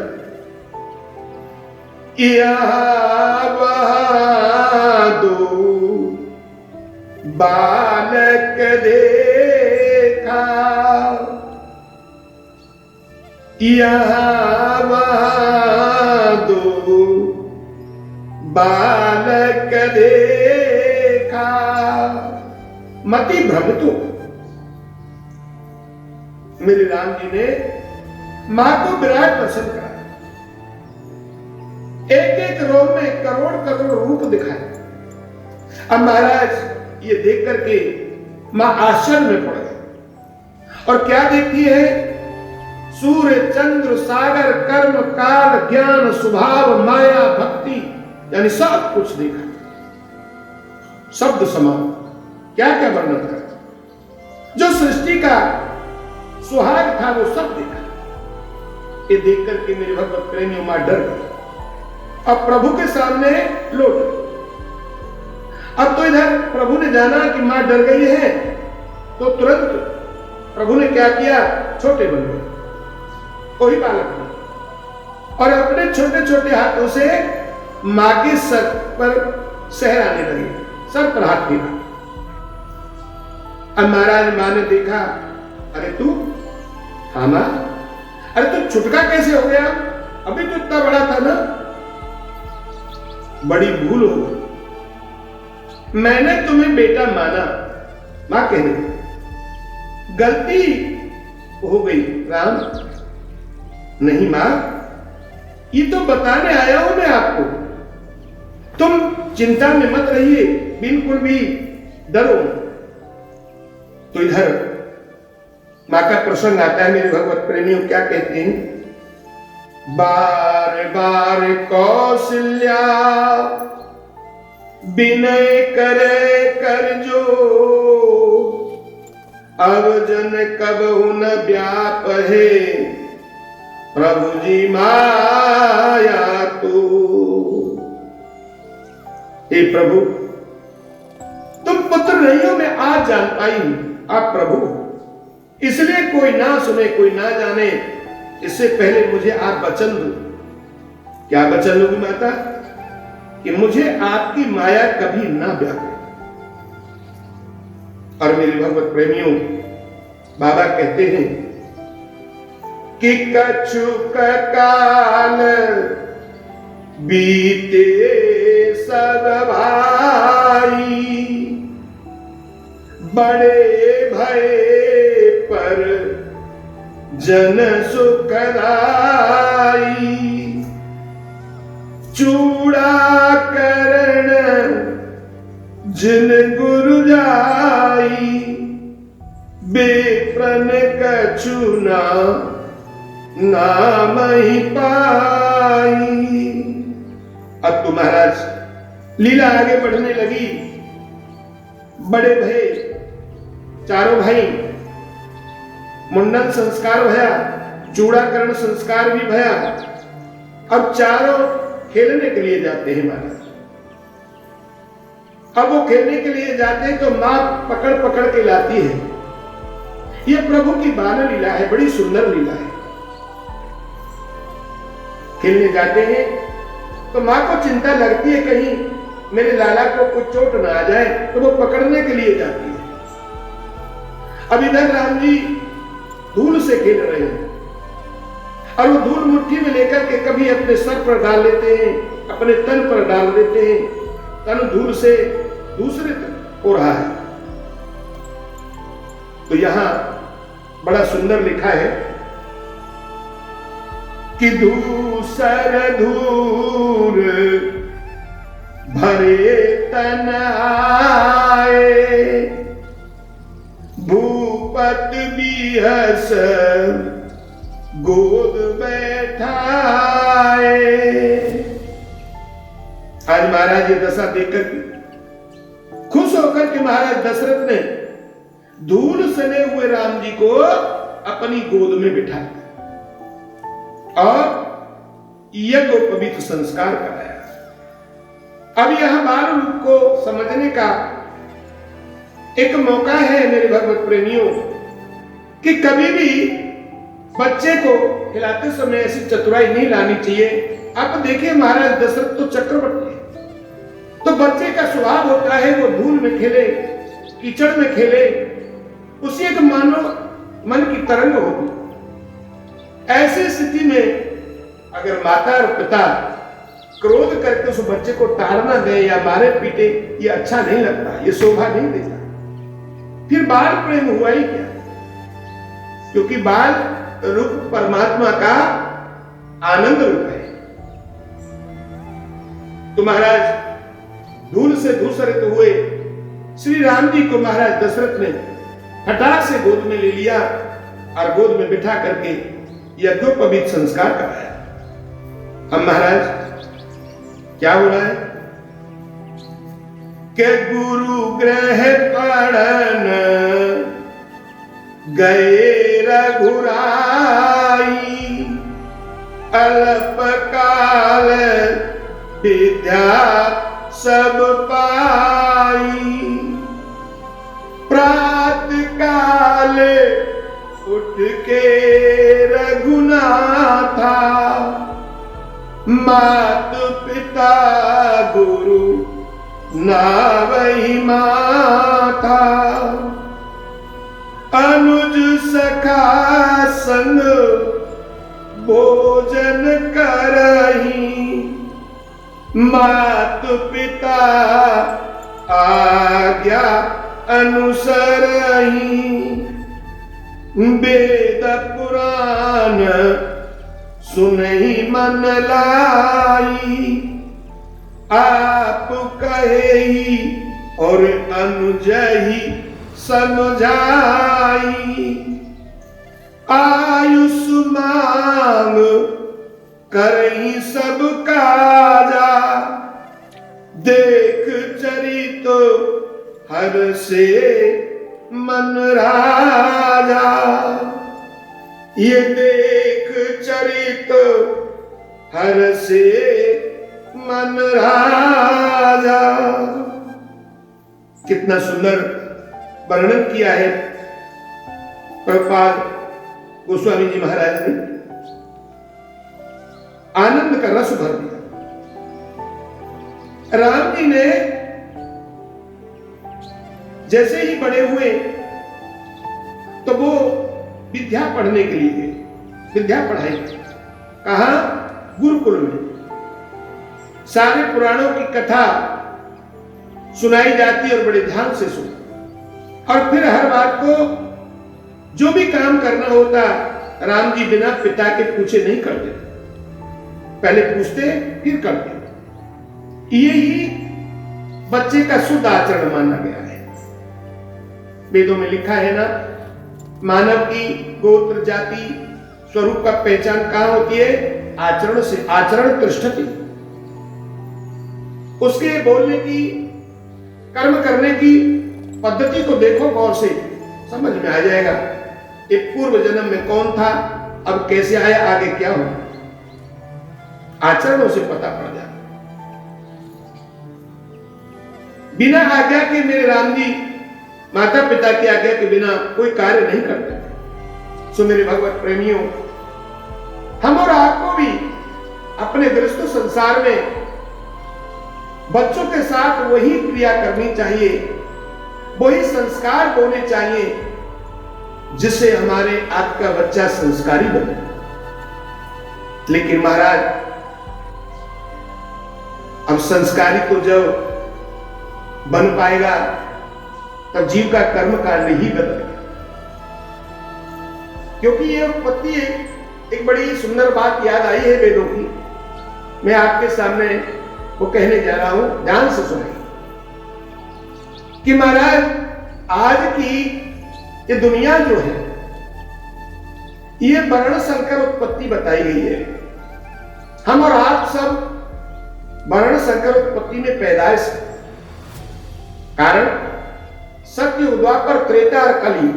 दो बालक देखा, दो बालक देखा। मति भ्रमित हो। मेरे राम जी ने मां को विराट प्रसन्न करा। एक एक रोम में करोड़ करोड़ रूप दिखाए। अब महाराज ये देख करके मां आश्चर्य में पड़ गए। और क्या देखती है? सूर्य, चंद्र, सागर, कर्म, काल, ज्ञान, स्वभाव, माया, भक्ति, यानी सब कुछ देखा। शब्द समान क्या क्या वर्णन कर। जो सृष्टि का सुहाग था वो सब देखा। ये देख करके मेरे भगवत प्रेमियों मां डर गए। अब प्रभु के सामने लौट गए। अब तो इधर प्रभु ने जाना कि मां डर गई है, तो तुरंत प्रभु ने क्या किया? छोटे बन गए, कोई बालक नहीं, और अपने छोटे छोटे हाथों से मां के सर पर सहराने लगे, सर पर हाथ फेरा। अब महाराज मां ने देखा, अरे तू? हाँ मां। अरे तो छुटका कैसे हो गया? अभी तो इतना बड़ा था ना। बड़ी भूल हो गई, मैंने तुम्हें बेटा माना। मां कह रही गलती हो गई राम। नहीं मां, ये तो बताने आया हूं मैं आपको। तुम चिंता में मत रहिए, बिल्कुल भी डरो। तो इधर मां का प्रसंग आता है। मेरे भगवत प्रेमियों क्या कहते हैं? बार बार कौशल्या विनय करे कर जो, अब जन कबहु न व्यापहे प्रभु जी माया तो। हे प्रभु, तुम पुत्र नहीं हो, मैं आज जान पाई हूं आप प्रभु हो। इसलिए कोई ना सुने कोई ना जाने, इससे पहले मुझे आप वचन दो। क्या वचन लोगी माता? कि मुझे आपकी माया कभी ना व्यापे। और मेरे भगवत प्रेमियों, बाबा कहते हैं कि कछुक काल बीते सब भाई, बड़े भय पर जन सुखदाई, चूड़ा करण जिन गुरु जाई, बेप्रन कछु नाम ही पाई। अब तो महाराज लीला आगे बढ़ने लगी। बड़े भय, चारों भाई, मुंडन संस्कार भया, चूड़ाकरण संस्कार भी भया। अब चारों खेलने के लिए जाते हैं महाराज। अब वो खेलने के लिए जाते हैं तो मां पकड़ पकड़ के लाती है। ये प्रभु की बाल लीला है, बड़ी सुंदर लीला है। खेलने जाते हैं तो मां को चिंता लगती है कहीं मेरे लाला को कुछ चोट ना आ जाए, तो वो पकड़ने के लिए जाती है। अब इधर राम जी धूल से खेल रहे हैं और वो धूल मुट्ठी में लेकर के कभी अपने सर पर डाल लेते हैं, अपने तन पर डाल देते हैं। तन धूल से दूसरे तन हो रहा है। तो यहां बड़ा सुंदर लिखा है कि धूसर धूर भरे तन आए, भूपत बिहस गोद बैठाए। आज महाराज ये दशा देखकर खुश होकर के महाराज दशरथ ने धूल सने हुए राम जी को अपनी गोद में बिठा और यज्ञोपवीत संस्कार कराया। अब यहां बाल रूप को समझने का एक मौका है मेरे भगवत प्रेमियों, कि कभी भी बच्चे को खिलाते समय ऐसी चतुराई नहीं लानी चाहिए। आप देखिए महाराज दशरथ तो चक्रवर्ती है, तो बच्चे का स्वभाव होता है वो धूल में खेले, कीचड़ में खेले, उसी एक मानो मन की तरंग होगी। ऐसी स्थिति में अगर माता और पिता क्रोध करके उस बच्चे को ताड़ना दे या मारे पीटे, ये अच्छा नहीं लगता, ये शोभा नहीं देता। फिर बाल प्रेम हुआ ही क्या? क्योंकि बाल रूप परमात्मा का आनंद रूप है। तो महाराज धूल से धूसरित हुए श्री राम जी को महाराज दशरथ ने फटाक से गोद में ले लिया और गोद में बिठा करके यज्ञोपवीत संस्कार कराया। अब महाराज क्या हो रहा है कि गुरु ग्रह पढ़न गए रघुराई, अल्प काल विद्या सब पाई, प्रात काल उठ के रघुनाथा, मात पिता गुरु नावई माथा, अनुज सखा संग भोजन करही, मात पिता आज्ञा अनुसरही, वेद पुराण सुनहि मन लाई, आप कहेही और अनुजही समझाई, आयुष मांग करही सब काजा, देख चरित हर से मन राजा, ये देख चरित हर से मन राजा। कितना सुंदर वर्णन किया है प्रभुपाद गोस्वामी जी महाराज ने, आनंद का रस भर दिया। राम जी ने जैसे ही बड़े हुए तो वो विद्या पढ़ने के लिए गए, विद्या पढ़ाई। कहा? गुरुकुल में। सारे पुराणों की कथा सुनाई जाती और बड़े ध्यान से सुन, और फिर हर बात को जो भी काम करना होता राम जी बिना पिता के पूछे नहीं करते, पहले पूछते फिर करते। यही बच्चे का शुद्ध आचरण माना गया है। वेदों में लिखा है ना, मानव की गोत्र जाति स्वरूप का पहचान कहां होती है? आचरण से। आचरण तिष्ठति। उसके बोलने की, कर्म करने की पद्धति को देखो गौर से, समझ में आ जाएगा एक पूर्व जन्म में कौन था, अब कैसे आया, आगे क्या हो। आचरणों से पता पड़ जाता। बिना आज्ञा के मेरे राम जी माता पिता की आज्ञा के बिना कोई कार्य नहीं करते। सो मेरे भगवत प्रेमियों, हम और आपको भी अपने गृहस्थ संसार में बच्चों के साथ वही क्रिया करनी चाहिए, वही संस्कार होने चाहिए जिससे हमारे आपका बच्चा संस्कारी बने। लेकिन महाराज, अब संस्कारी तो जब बन पाएगा तब जीव का कर्म कांड ही बदल गया। क्योंकि ये उत्पत्ति एक बड़ी सुंदर बात याद आई है वेदों की, मैं आपके सामने वो कहने जा रहा हूं, ध्यान से सुनिए कि महाराज आज की ये दुनिया जो है ये वर्ण संकर उत्पत्ति बताई गई है। हम और आप सब वर्ण संकर उत्पत्ति में पैदाइश है। कारण सत्य, द्वापर, त्रेता और कलयुग,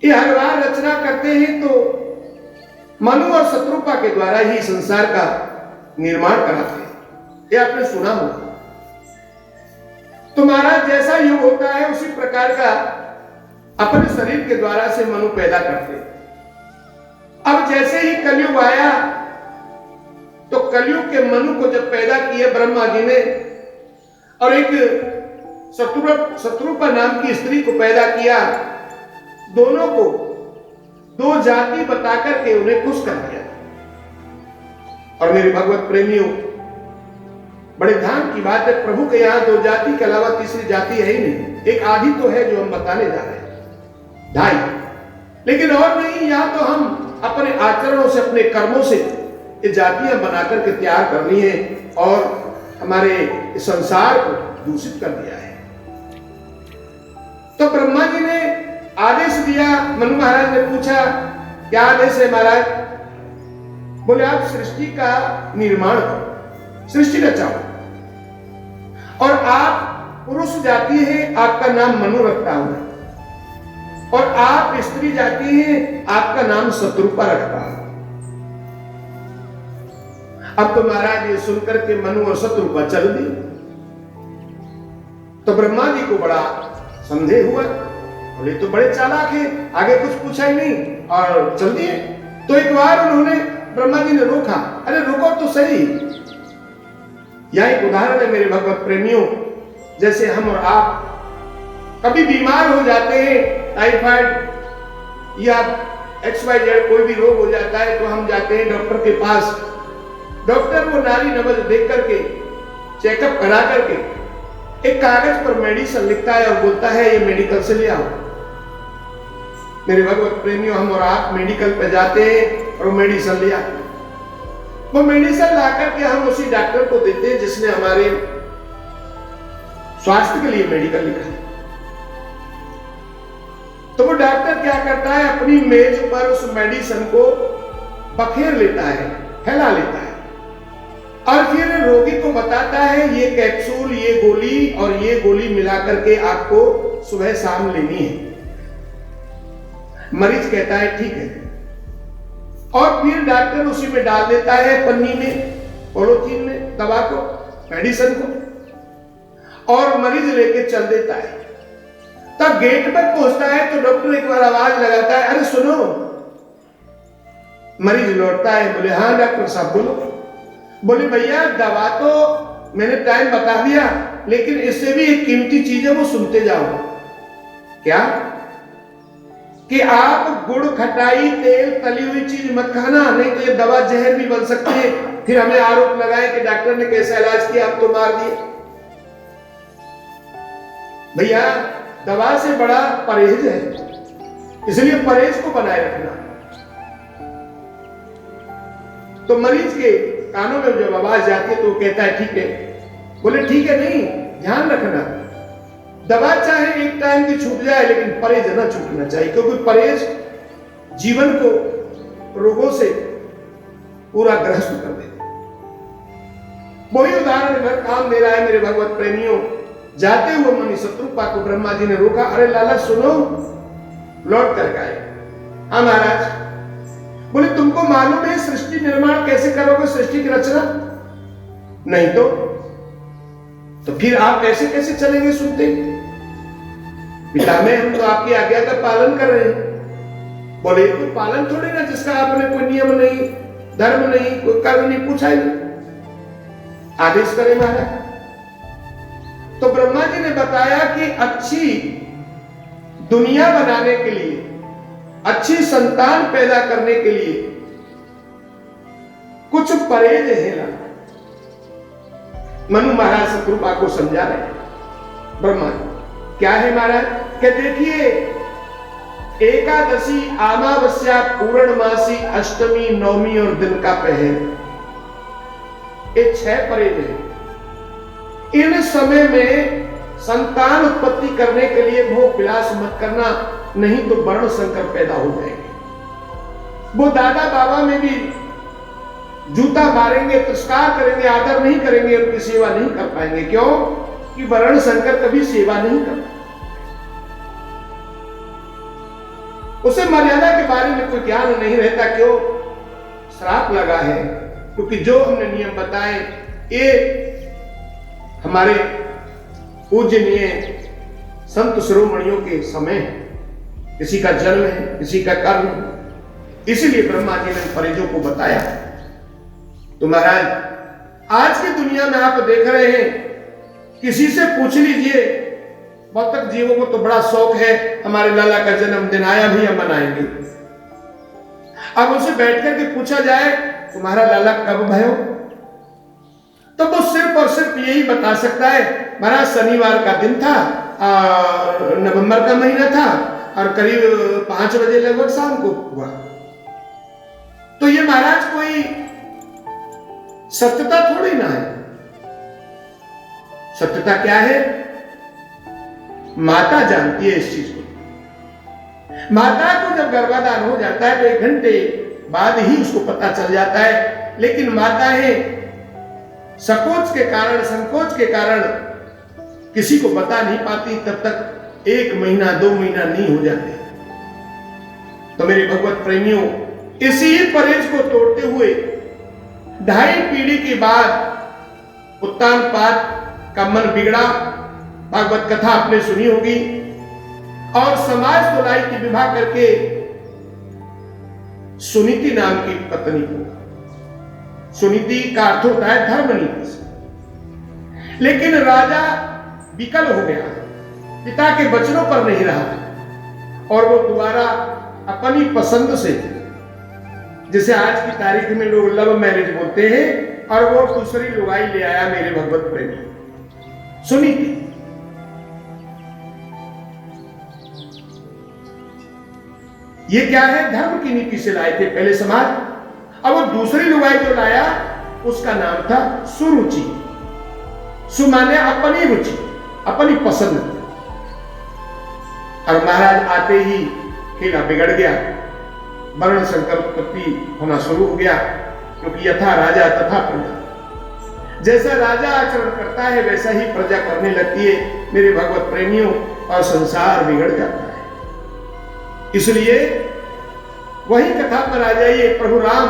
ये हर बार रचना करते हैं तो मनु और शत्रुपा के द्वारा ही संसार का निर्माण कराते हैं। ये आपने सुना होगा। तो महाराज जैसा युग होता है उसी प्रकार का अपने शरीर के द्वारा से मनु पैदा करते हैं। अब जैसे ही कलयुग आया तो कलयुग के मनु को जब पैदा किया ब्रह्मा जी ने, और एक शत्रुपा नाम की स्त्री को पैदा किया, दोनों को दो जाति बताकर के उन्हें खुश कर दिया। और मेरे भगवत प्रेमियों, बड़े ध्यान की बात है, प्रभु के यहां दो जाति के अलावा तीसरी जाति है ही नहीं। एक आधी तो है जो हम बताने जा रहे हैं, ढाई, लेकिन और नहीं। यहां तो हम अपने आचरणों से, अपने कर्मों से ये जातियां बनाकर के तैयार करनी है और हमारे संसार को दूषित कर दिया है। तो ब्रह्मा जी ने आदेश दिया, मनु महाराज ने पूछा क्या आदेश है महाराज? बोले आप सृष्टि का निर्माण करो, सृष्टि रचाओ, और आप पुरुष जाति है, आपका नाम मनु रखता हूं, और आप स्त्री जाति है, आपका नाम शत्रुपा रखता हूं। अब तो महाराज ये सुनकर के मनु और शत्रुपा चल दी। तो ब्रह्मा जी को बड़ा संदेह हुआ, बोले तो बड़े चालाक है, आगे कुछ पूछा ही नहीं और चल दिए। तो एक बार उन्होंने, ब्रह्मा जी ने रोका, अरे रुको तो सही। यह एक उदाहरण है मेरे भगवत प्रेमियों, जैसे हम और आप कभी बीमार हो जाते हैं, टाइफाइड या XYZ कोई भी रोग हो जाता है तो हम जाते हैं डॉक्टर के पास। डॉक्टर वो नारी नबज देख करके, चेकअप करा करके एक कागज पर मेडिसिन लिखता है और बोलता है ये मेडिकल से ले आओ। मेरे भगवत प्रेमियों, हम और आप मेडिकल पे जाते हैं और मेडिसिन ले आते हैं। वो मेडिसिन ला करके हम उसी डॉक्टर को देते हैं जिसने हमारे स्वास्थ्य के लिए मेडिकल लिखा है। तो वो डॉक्टर क्या करता है, अपनी मेज पर उस मेडिसिन को बखेर लेता है, फैला लेता है और फिर रोगी को बताता है ये कैप्सूल, ये गोली और ये गोली मिलाकर के आपको सुबह शाम लेनी है। मरीज कहता है ठीक है, और फिर डॉक्टर उसी में डाल देता है, पन्नी में, पॉलीथीन में दवा को, मेडिसिन को, और मरीज लेके चल देता है। तब गेट पर पहुंचता है तो डॉक्टर एक बार आवाज लगाता है, अरे सुनो। मरीज लौटता है, बोले हाँ डॉक्टर साहब बोलो। बोले भैया दवा तो मैंने टाइम बता दिया, लेकिन इससे भी एक कीमती चीज है, वो सुनते जाओ। क्या? कि आप गुड़, खटाई, तेल, तली हुई चीज मत खाना, नहीं तो ये दवा जहर भी बन सकती है। फिर हमें आरोप लगाए कि डॉक्टर ने कैसा इलाज किया, आप तो मार दिए। भैया दवा से बड़ा परहेज है, इसलिए परहेज को बनाए रखना। तो मरीज के कानों में जब आवाज जाती है तो वो कहता है ठीक है। बोले ठीक है नहीं, ध्यान रखना, दवा चाहे एक टाइम की छूट जाए लेकिन परहेज ना छूटना चाहिए, क्योंकि परहेज जीवन को रोगों से पूरा ग्रस्त कर देता। वही उदाहरण घर काम दे रहा है मेरे भगवत प्रेमियों। जाते हुए मुनि शत्रुपा को ब्रह्मा जी ने रोका, अरे लाला सुनो। लौट कर गए, हाँ महाराज। बोले तुमको मालूम है सृष्टि निर्माण कैसे करोगे, सृष्टि की रचना? नहीं तो फिर आप ऐसे कैसे चलेंगे सुनते? पिता में हम तो आपकी आज्ञा का पालन कर रहे हैं। बोले कोई पालन थोड़ी ना जिसका आपने कोई नियम नहीं, धर्म नहीं, कोई कर्म नहीं पूछा ही नहीं, आदेश करें महाराज। तो ब्रह्मा जी ने बताया कि अच्छी दुनिया बनाने के लिए, अच्छी संतान पैदा करने के लिए कुछ परहेज है। मनु महाराज शत्रुपा को समझा रहे हैं ब्रह्मा जी। क्या है महाराज? कि देखिए, एकादशी, अमावस्या, पूर्णमासी, अष्टमी, नवमी और दिन का पहर, ये 6 परहेज है। इन समय में संतान उत्पत्ति करने के लिए भोग विलास मत करना, नहीं तो वर्ण संकर पैदा हो जाएंगे। वो दादा बाबा में भी जूता मारेंगे, तिरस्कार करेंगे, आदर नहीं करेंगे, उनकी सेवा नहीं कर पाएंगे। क्यों? कि वर्ण संकर कभी सेवा नहीं करता, उसे मर्यादा के बारे में कोई ज्ञान नहीं रहता। क्यों? श्राप लगा है, क्योंकि जो हमने नियम बताए ये हमारे पूजनीय संत शिरोमणियों के समय है। किसी का जन्म है, किसी का कर्म, इसलिए ब्रह्मा जी ने परहेजों को बताया। तो महाराज आज की दुनिया में आप देख रहे हैं, किसी से पूछ लीजिए, बहुत तक जीवों को तो बड़ा शौक है हमारे लाला का जन्मदिन आया भी हम मनाएंगे। अब उसे बैठ करके पूछा जाए तुम्हारा लाला कब भयो, तो वो सिर्फ और सिर्फ यही बता सकता है, महाराज शनिवार का दिन था, नवंबर का महीना था और करीब 5 बजे लगभग शाम को हुआ। तो ये महाराज कोई सत्यता थोड़ी ना है। सत्यता क्या है? माता जानती है इस चीज को। माता को जब गर्भाधान हो जाता है तो 1 घंटे बाद ही उसको पता चल जाता है, लेकिन माताएं संकोच के कारण, संकोच के कारण किसी को बता नहीं पाती, तब तक 1 महीना 2 महीना नहीं हो जाते। तो मेरे भगवत प्रेमियों, इसी परहेज को तोड़ते हुए 2.5 पीढ़ी के बाद उत्तानपाद का मन बिगड़ा। भागवत कथा आपने सुनी होगी। और समाज दुलाई की विवाह करके सुनीति नाम की पत्नी को, सुनीति का अर्थ होता है धर्मनीति से, लेकिन राजा विकल हो गया, पिता के वचनों पर नहीं रहा और वो दोबारा अपनी पसंद से, जैसे आज की तारीख में लोग लव मैरिज बोलते हैं, और वो दूसरी लुगाई ले आया मेरे भगवत प्रेमी। सुनी थी ये क्या है, धर्म की नीति से लाए थे पहले समाज। अब वो दूसरी लुगाई जो लाया उसका नाम था सुरुचि। सु माने अपनी रुचि, अपनी पसंद। और महाराज आते ही खेला बिगड़ गया, वर्ण संकल्पत्ति होना शुरू हो गया, क्योंकि यथा राजा तथा प्रजा। जैसा राजा आचरण करता है वैसा ही प्रजा करने लगती है मेरे भगवत प्रेमियों, और संसार बिगड़ जाता है। इसलिए वही कथा पर आ जाइए। प्रभु राम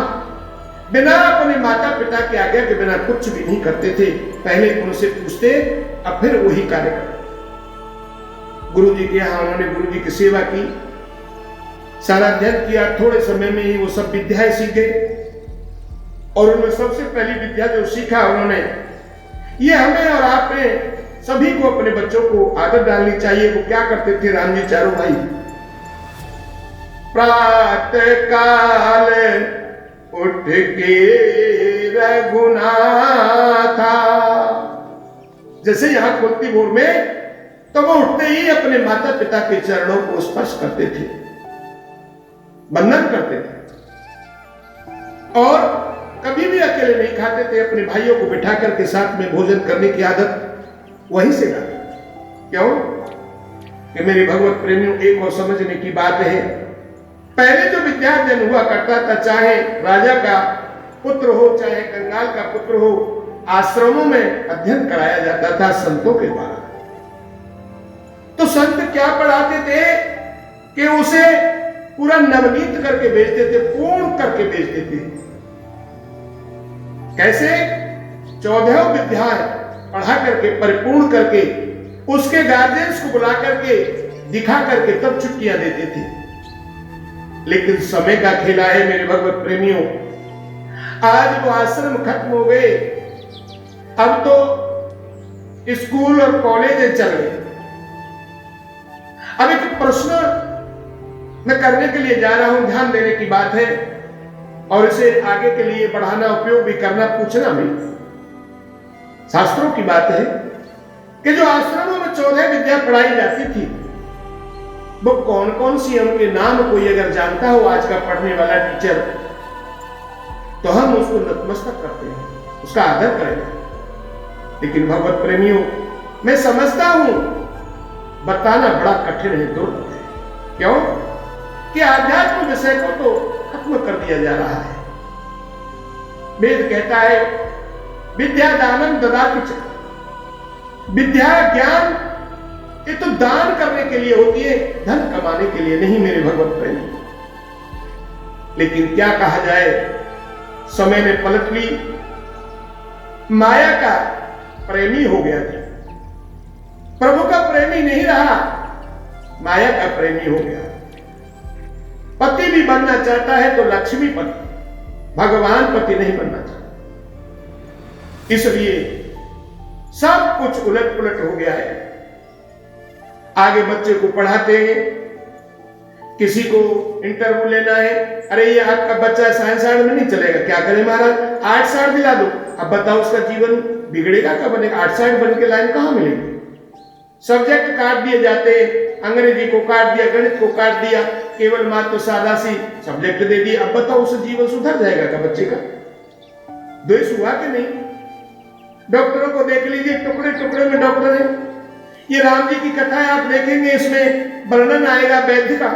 बिना अपने माता पिता के आज्ञा के बिना कुछ भी नहीं करते थे। पहले उनसे पूछते, अब फिर वही कार्य करते। गुरु जी के यहाँ उन्होंने गुरु जी की सेवा की, सारा अध्ययन किया। थोड़े समय में ही वो सब विद्याएं सीखे, और उन्होंने सबसे पहली विद्या जो सीखा उन्होंने, ये हमें और आपने सभी को अपने बच्चों को आदत डालनी चाहिए। वो क्या करते थे राम जी चारों भाई, प्रातः काल उठ के रघुनाथा, जैसे यहां खुलती भोर में, तो वो उठते ही अपने माता पिता के चरणों को स्पर्श करते थे, वंदन करते थे। और कभी भी अकेले नहीं खाते थे, अपने भाइयों को बिठा करके साथ में भोजन करने की आदत वहीं से डाली। क्यों कि मेरे भगवत प्रेमियों, एक और समझने की बात है, पहले जो विद्याध्ययन हुआ करता था, चाहे राजा का पुत्र हो चाहे कंगाल का पुत्र हो, आश्रमों में अध्ययन कराया जाता था संतों के द्वारा। तो संत क्या पढ़ाते थे कि उसे पूरा नवनीत करके भेजते थे, पूर्ण करके भेजते थे। कैसे? 14 विद्याएं पढ़ा करके, परिपूर्ण करके, उसके गार्जियंस को बुला करके, दिखा करके तब छुट्टियां देते थे। लेकिन समय का खेला है मेरे भगवत प्रेमियों। आज वो आश्रम खत्म हो गए, अब तो स्कूल और कॉलेज चल गए। अब एक प्रश्न मैं करने के लिए जा रहा हूं, ध्यान देने की बात है, और इसे आगे के लिए बढ़ाना, उपयोग भी करना, पूछना भी। शास्त्रों की बात है कि जो आश्रमों में 14 विद्या पढ़ाई जाती थी, वो कौन कौन सी, उनके नाम कोई अगर जानता हो आज का पढ़ने वाला टीचर, तो हम उसको नतमस्तक करते हैं, उसका आदर करें। लेकिन भगवत प्रेमियों, मैं समझता हूं बताना बड़ा कठिन है, दुर्लभ है। क्यों कि आध्यात्म विषय को तो खत्म कर दिया जा रहा है। वेद कहता है विद्या दानम ददाति च, विद्या ज्ञान ये तो दान करने के लिए होती है, धन कमाने के लिए नहीं मेरे भगवत प्रेमी। लेकिन क्या कहा जाए, समय ने पलट ली, माया का प्रेमी हो गया था, प्रभु का प्रेमी नहीं रहा, माया का प्रेमी हो गया। पति भी बनना चाहता है तो लक्ष्मी पति, भगवान पति नहीं बनना चाहता। इसलिए सब कुछ उलट पुलट हो गया है। आगे बच्चे को पढ़ाते हैं, किसी को इंटरव्यू लेना है, अरे ये आपका बच्चा साइंस आर्ट में नहीं चलेगा, क्या करें महाराज, आर्ट्स आर्ट दिला दो। अब बताओ उसका जीवन बिगड़ेगा, क्या बनेगा? आर्ट्स आर्ट बन के लाइन कहां मिलेगी? सब्जेक्ट काट दिए जाते हैं, अंग्रेजी को काट दिया, गणित को काट दिया, केवल मात्र सादा सी सब्जेक्ट दे दिए। अब बताओ उसका जीवन सुधर जाएगा क्या बच्चे का? द्वेष हुआ कि नहीं? डॉक्टरों को देख लीजिए, टुकड़े टुकड़े में डॉक्टर है। ये राम जी की कथा है, आप देखेंगे इसमें वर्णन आएगा वैद्य का।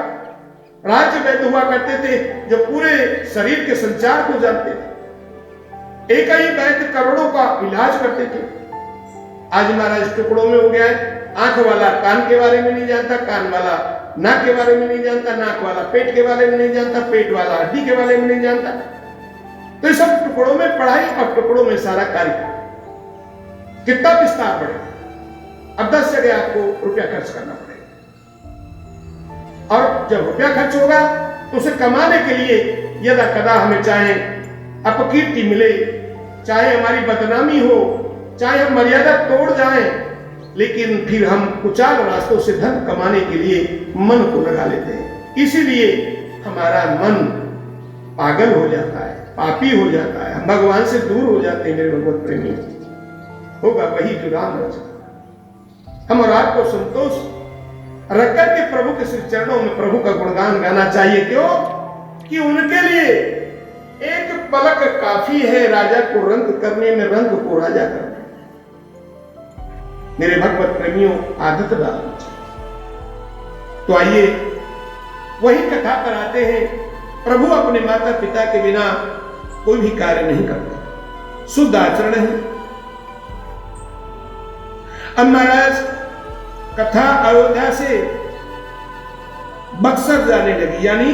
राज्य वैद्य हुआ करते थे जो पूरे शरीर के संचार को जानते थे। एक ही वैद्य करोड़ों का इलाज करते थे। आज महाराज टुकड़ों में हो गया है। आंख वाला कान के बारे में नहीं जानता, कान वाला नाक के बारे में नहीं जानता, नाक वाला पेट के बारे में नहीं जानता, पेट वाला हड्डी के बारे में नहीं जानता। तो ये सब टुकड़ों में पढ़ाई और टुकड़ों में सारा कार्य। कितना विस्तार बढ़ेगा? अब 10 जगह आपको रुपया खर्च करना पड़ेगा, और जब रुपया खर्च होगा तो उसे कमाने के लिए यदा कदा हमें चाहे अपकीर्ति मिले, चाहे हमारी बदनामी हो, चाहे हम मर्यादा तोड़ जाएं, लेकिन फिर हम कुचाल रास्तों से धन कमाने के लिए मन को लगा लेते हैं। इसीलिए हमारा मन पागल हो जाता है, पापी हो जाता है, हम भगवान से दूर हो जाते हैं। मेरे भगवत प्रेमी, होगा वही जो राम रचा। हम और आपको संतोष रख करके प्रभु के श्री चरणों में प्रभु का गुणगान गाना चाहिए। क्यों? कि उनके लिए एक पलक काफी है राजा को रंग करने में, रंग को राजा करने में। मेरे भगवत प्रेमियों, आदत डालनी चाहिए। तो आइए वही कथा पर आते हैं। प्रभु अपने माता पिता के बिना कोई भी कार्य नहीं करते, शुद्ध आचरण है। अब महाराज कथा अयोध्या से बक्सर जाने लगी, यानी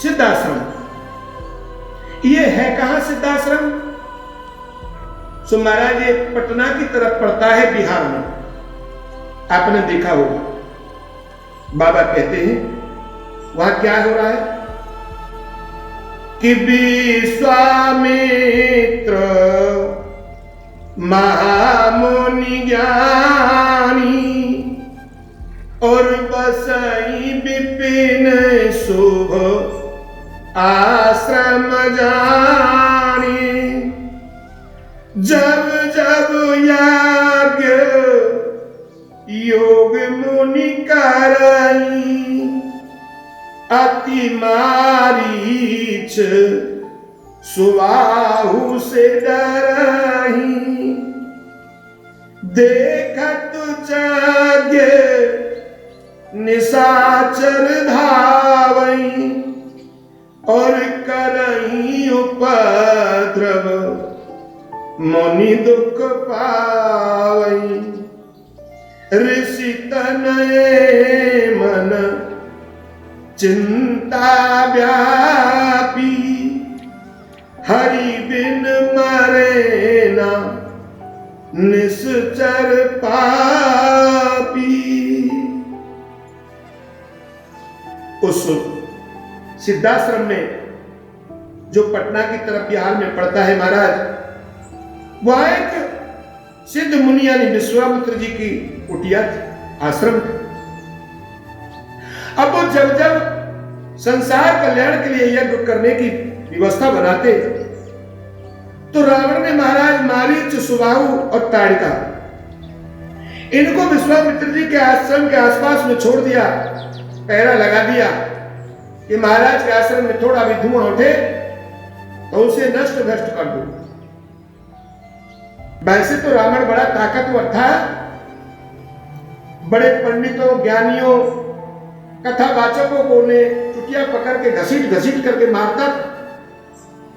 सिद्धाश्रम। ये है कहां सिद्धाश्रम? सो महाराज ये पटना की तरफ पड़ता है, बिहार में। आपने देखा होगा, बाबा कहते हैं वहां क्या हो रहा है कि विश्वामित्र महामुनि ज्ञानी और बसई विपिन शुभ आश्रम जानी। जब जब याज्ञ योग मुनि करई अति मारीच सुबाहु से डरही। देखत यज्ञ निशाचर धावई और करई उपद्रव मुनि दुख पावई। ऋषि तनये मन चिंता व्यापी हरि बिन मरे ना निश्चर पापी। उस सिद्धाश्रम में जो पटना की तरफ बिहार में पड़ता है महाराज, वह एक सिद्ध मुनि यानी विश्वामित्र जी की कुटिया आश्रम थी। अब वो जब जब संसार कल्याण के लिए यज्ञ करने की व्यवस्था बनाते तो रावण ने महाराज मारीच, सुबाहु और ताड़का इनको विश्वामित्र जी के आश्रम के आसपास में छोड़ दिया, पहरा लगा दिया कि महाराज के आश्रम में थोड़ा भी धुआं उठे तो उसे नष्ट भ्रष्ट कर दो। वैसे तो रावण बड़ा ताकतवर था, बड़े पंडितों, ज्ञानियों, कथावाचकों को ने चुटिया पकड़ के घसीट घसीट करके मारता,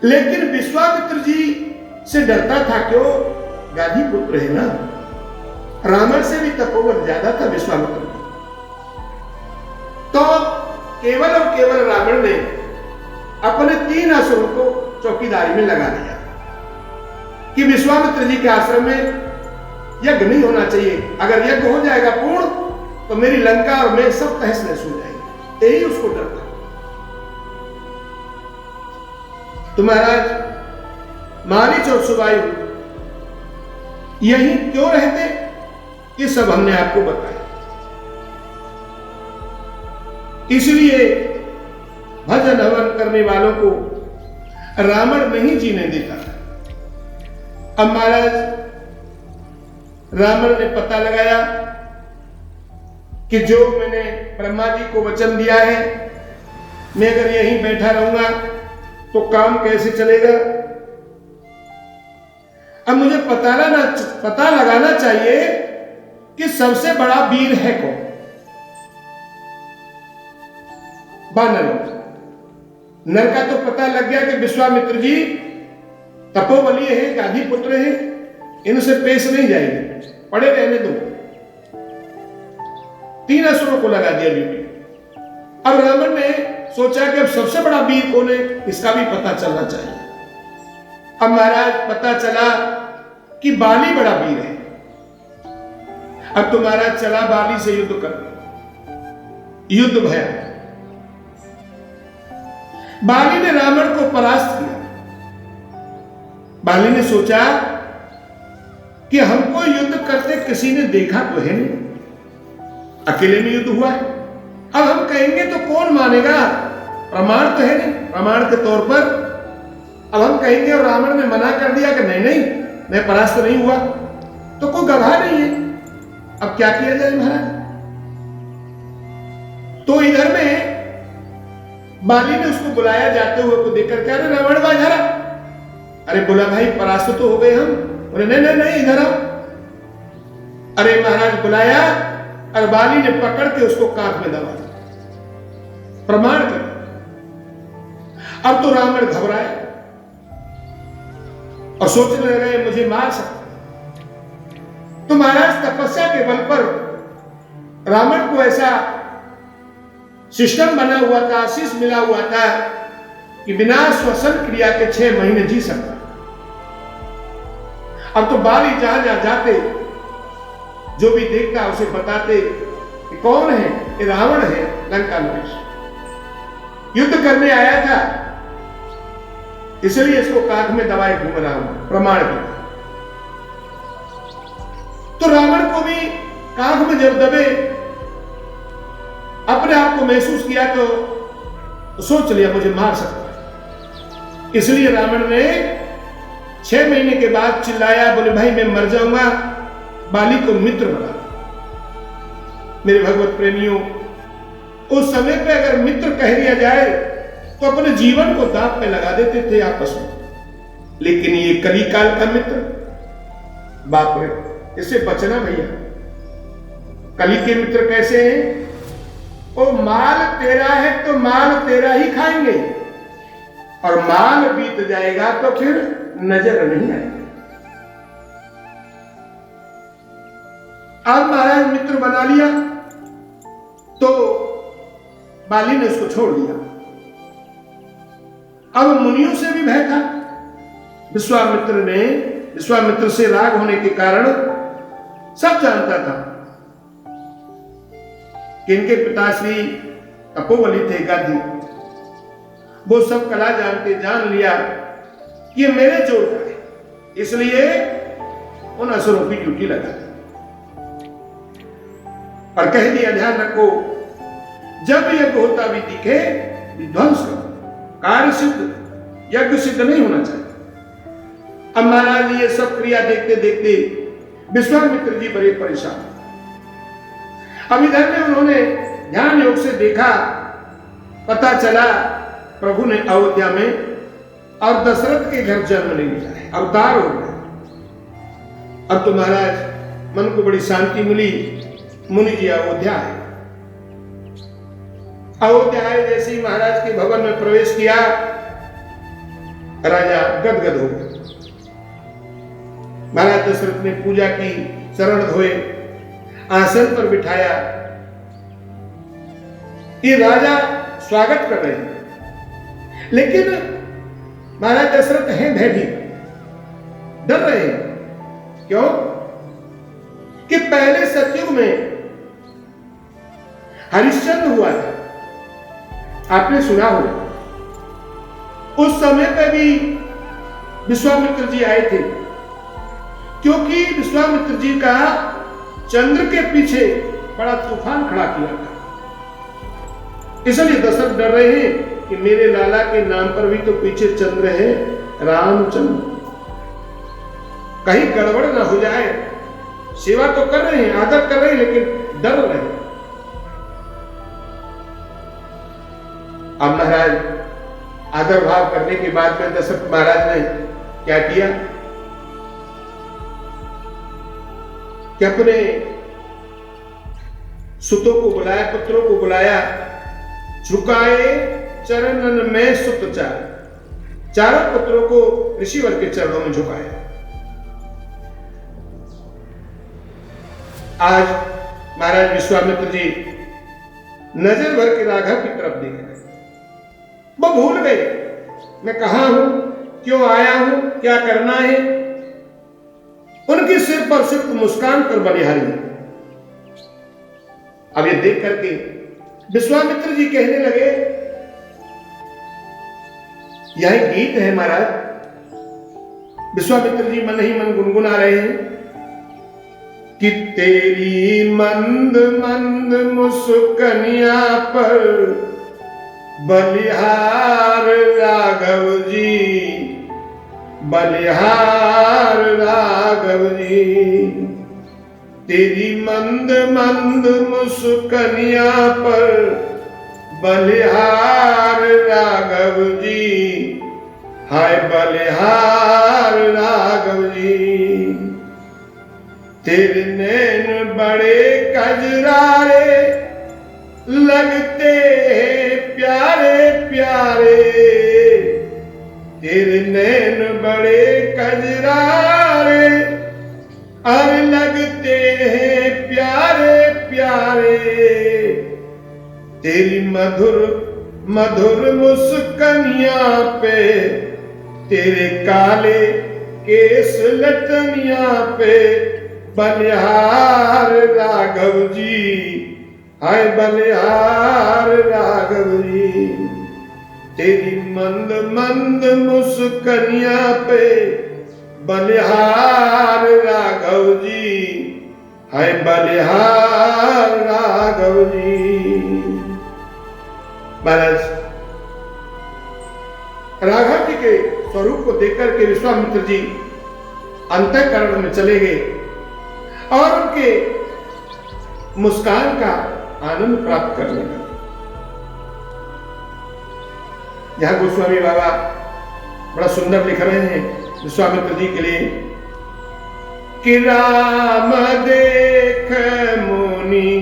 लेकिन विश्वामित्र जी से डरता था। क्यों? गाधी पुत्र है ना, रावण से भी तपोवन ज्यादा था विश्वामित्र। तो केवल और केवल रावण ने अपने 3 असुरों को चौकीदारी में लगा दिया कि विश्वामित्र जी के आश्रम में यज्ञ नहीं होना चाहिए। अगर यज्ञ हो जाएगा पूर्ण तो मेरी लंका और मैं सब तहस नहस हो जाएंगे। यही उसको डर था। तो महाराज मारीच और सुबाहु यही क्यों रहते, ये सब हमने आपको बताया। इसलिए भजन हवन करने वालों को रावण नहीं जीने देता था। अब महाराज रावण ने पता लगाया कि जो मैंने ब्रह्मा जी को वचन दिया है, मैं अगर यहीं बैठा रहूंगा तो काम कैसे चलेगा। अब मुझे पता लगाना चाहिए कि सबसे बड़ा वीर है कौन। वानरों नर का तो पता लग गया कि विश्वामित्र जी तपोबली है, गाधी पुत्र है, इनसे पेश नहीं जाएंगे, पड़े रहने दो। 3 असुरों को लगा दिया ड्यूटी। अब रावण ने सोचा कि अब सबसे बड़ा वीर कौन है, इसका भी पता चलना चाहिए। अब महाराज पता चला कि बाली बड़ा वीर है। अब तो महाराज चला बाली से युद्ध कर। युद्ध भया, बाली ने रावण को परास्त किया। बाली ने सोचा कि हमको युद्ध करते किसी ने देखा तो है नहीं, अकेले में युद्ध हुआ है। अब हम कहेंगे तो कौन मानेगा प्रमाण तो है नहीं। प्रमाण के तौर पर अब हम कहेंगे और रावण ने मना कर दिया कि नहीं नहीं मैं परास्त नहीं हुआ, तो कोई गवाह नहीं है। अब क्या किया जाए महाराज? तो इधर में बाली ने उसको बुलाया जाते हुए को देखकर, क्या रे रावण भाई इधर आ। अरे बोला भाई परास्त तो हो गए हम। बोले नहीं नहीं नहीं इधर आओ। अरे महाराज बुलाया और बाली ने पकड़ के उसको कांख में दबा दिया, प्रमाण कर। अब तो रावण घबराया और सोचने लगे मुझे मार सकते। तो महाराज तपस्या के बल पर रावण को ऐसा सिस्टम बना हुआ था, आशीष मिला हुआ था कि बिना श्वसन क्रिया के 6 महीने जी सकता। अब तो बाली जहां जहां जाते, जो भी देखता उसे बताते कि कौन है, ये रावण है लंका नरेश, युद्ध करने आया था, इसलिए इसको कांख में दबाए घूम रहा हूं, प्रमाण के। तो रावण को भी कांख में जब दबे अपने आप को महसूस किया तो सोच लिया मुझे मार सकता है। इसलिए रावण ने 6 महीने के बाद चिल्लाया, बोले भाई मैं मर जाऊंगा, बाली को मित्र बना। मेरे भगवत प्रेमियों, उस समय पे अगर मित्र कह दिया जाए तो अपने जीवन को दांव पे लगा देते थे आपस में। लेकिन ये कली काल का मित्र, बाप रे, इससे बचना भैया। कली के मित्र कैसे हैं? वो माल तेरा है तो माल तेरा ही खाएंगे, और माल बीत जाएगा तो फिर नजर नहीं आएगा। अब महाराज मित्र बना लिया तो बाली ने उसको छोड़ दिया। अब मुनियों से भी भय था। विश्वामित्र से राग होने के कारण सब जानता था कि इनके पिताश्री तपोबली थे गादी, वो सब कला जानते, जान लिया कि ये मेरे जोड़ का है, इसलिए उन असुरों की ड्यूटी लगा और कह दिया ध्यान रखो, जब यज्ञ होता भी दिखे विध्वंस करो, कार्य सिद्ध यज्ञ सिद्ध नहीं होना चाहिए। अब महाराज ये सब क्रिया देखते देखते विश्वामित्र जी बड़े परेशान। अब इधर में उन्होंने ध्यान योग से देखा, पता चला प्रभु ने अयोध्या में और दशरथ के घर जन्म ले लिया है, अवतार हो गया। अब तो महाराज मन को बड़ी शांति मिली। मुनि जी अयोध्या है। अयोध्या है, जैसे ही महाराज के भवन में प्रवेश किया, राजा गदगद हो गया। महाराज दशरथ ने पूजा की, चरण धोए, आसन पर बिठाया। ये राजा स्वागत कर रहे हैं, लेकिन महाराज दशरथ हैं भयभीत, डर रहे हैं। क्यों? कि पहले सतयुग में हरिश्चंद्र हुआ था, आपने सुना हो। उस समय पे भी विश्वामित्र जी आए थे, क्योंकि विश्वामित्र जी का चंद्र के पीछे बड़ा तूफान खड़ा किया था। इसलिए दशरथ डर रहे हैं कि मेरे लाला के नाम पर भी तो पीछे चंद्र है, रामचंद्र, कहीं गड़बड़ ना हो जाए। सेवा तो कर रहे हैं, आदर कर रहे हैं, लेकिन डर रहे हैं। अब महाराज आदर भाव करने के बाद में दशरथ महाराज ने क्या किया कि अपने सुतों को बुलाया, पुत्रों को बुलाया, झुकाए चरणन में सुत चार, चारों पुत्रों को ऋषिवर के चरणों में झुकाया। आज महाराज विश्वामित्र जी नजर भर के राघव की तरफ देख रहे, वो भूल गए मैं कहां हूं, क्यों आया हूं, क्या करना है। उनकी सिर पर सिर्फ मुस्कान पर बलिहारी है। अब ये देख करके विश्वामित्र जी कहने लगे, यह गीत है महाराज। विश्वामित्र जी मन ही मन गुनगुना रहे हैं कि तेरी मंद मंद मुस्कनिया पर बलिहार राघव जी, बलिहार राघव जी, तेरी मंद मंद मुस्कनिया पर बलिहार राघव जी, हाय बलिहार राघव जी। तेरे नैन बड़े कजरारे लगते प्यारे प्यारे, तेरे नैन बड़े कजरारे और लगते हैं प्यारे प्यारे, तेरी मधुर मधुर मुस्कनिया पे, तेरे काले केस लटनिया पे बलिहार राघव जी, हाय बलिहार राघव जी। तेरी मंद मंद मुस्कनिया पे बलिहार राघव जी, हाय बलिहार राघव जी। महाराज राघव जी के स्वरूप को देखकर के विश्वामित्र जी अंतःकरण में चले गए और उनके मुस्कान का आनंद प्राप्त करने लगे। यहां गोस्वामी बाबा बड़ा सुंदर लिख रहे हैं विश्वामित्र जी के लिए कि राम देख मुनि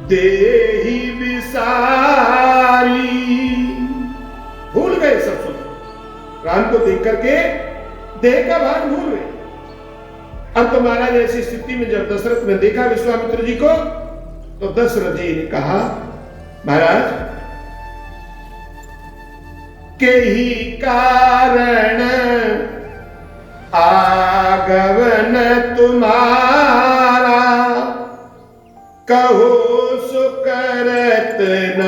देहि विसारी, भूल गए सब सुख, राम को देख करके देह का भान भूल गए। अब तो महाराज ऐसी स्थिति में जब दशरथ ने देखा विश्वामित्र जी को, तो दशरथ जी ने कहा महाराज के ही कारण आगमन तुम्हारा, कहो सुकरत न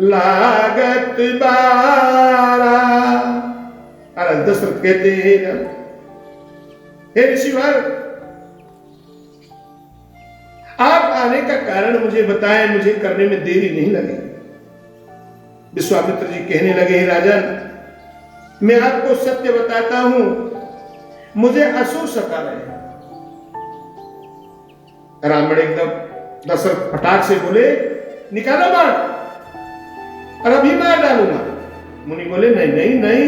लागत बारा। अरे दशरथ कहते हैं हे ऋषिवर, आप आने का कारण मुझे बताएं, मुझे करने में देरी नहीं लगेगी। विश्वामित्र जी कहने लगे हे राजन, मैं आपको सत्य बताता हूं, मुझे असुर सता रहे हैं। रावण एकदम दशरथ फटाक से बोले निकालो बाण और अभी मार डालूंगा। मुनि बोले नहीं नहीं नहीं,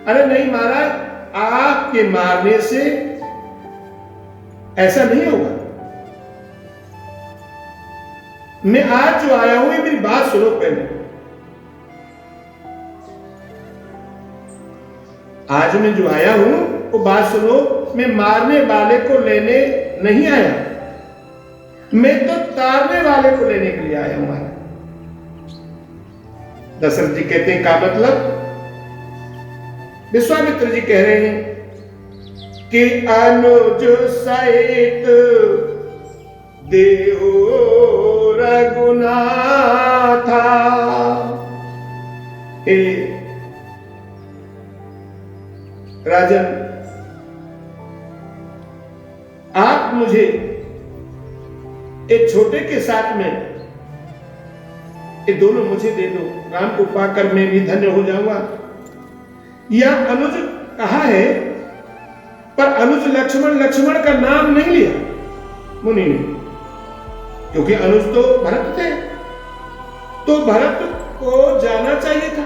अरे नहीं महाराज, आपके मारने से ऐसा नहीं होगा। मैं आज जो आया हूं, मेरी बात सुनो पहले। आज मैं जो आया हूं वो बात सुनो, मैं मारने वाले को लेने नहीं आया, मैं तो तारने वाले को लेने के लिए आया हूं। दशरथ जी कहते हैं का मतलब? विश्वामित्र जी कह रहे हैं कि अनुज सहित देहो रघुनाथा, राजन आप मुझे एक छोटे के साथ में ये दोनों मुझे दे दो, राम को पाकर मैं भी धन्य हो जाऊंगा। यह अनुज कहा है, पर अनुज लक्ष्मण, लक्ष्मण का नाम नहीं लिया मुनि ने, क्योंकि अनुज तो भरत थे, तो भरत को जाना चाहिए था।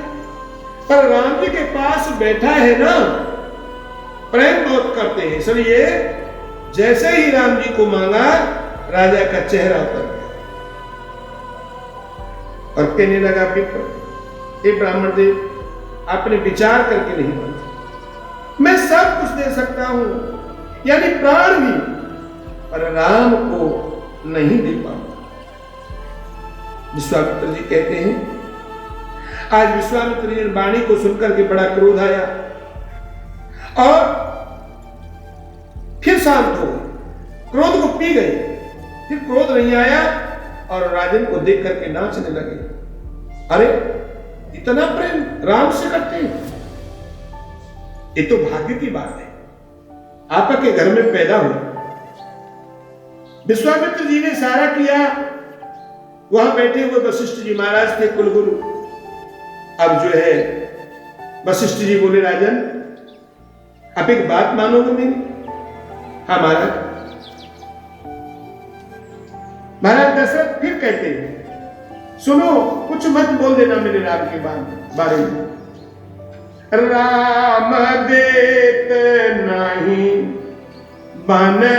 पर राम जी के पास बैठा है ना, प्रेम बहुत करते हैं, इसलिए जैसे ही राम जी को मांगा, राजा का चेहरा उतर गया और कहने लगा विप्र, हे ब्राह्मण देव, आपने विचार करके नहीं माना, मैं सब कुछ दे सकता हूं, यानी प्राण भी, पर राम को नहीं दे पाऊंगा। विश्वामित्र जी कहते हैं, आज विश्वामित्र जी वाणी को सुनकर के बड़ा क्रोध आया और फिर शांत हो गए, क्रोध को पी गए, फिर क्रोध नहीं आया और राजन को देख करके नाचने लगे। अरे इतना प्रेम राम से करते हैं, ये तो भाग्य की बात है, आपके घर में पैदा हुआ। विश्वामित्र जी ने सारा किया, वहां बैठे हुए वशिष्ठ जी महाराज थे, कुलगुरु। अब जो है वशिष्ठ जी बोले, राजन आप एक बात मानोगे मेरी? हाँ महाराज। महाराज दशरथ फिर कहते हैं, सुनो, कुछ मत बोल देना मेरे राम के बारे में। राम देत नहीं बने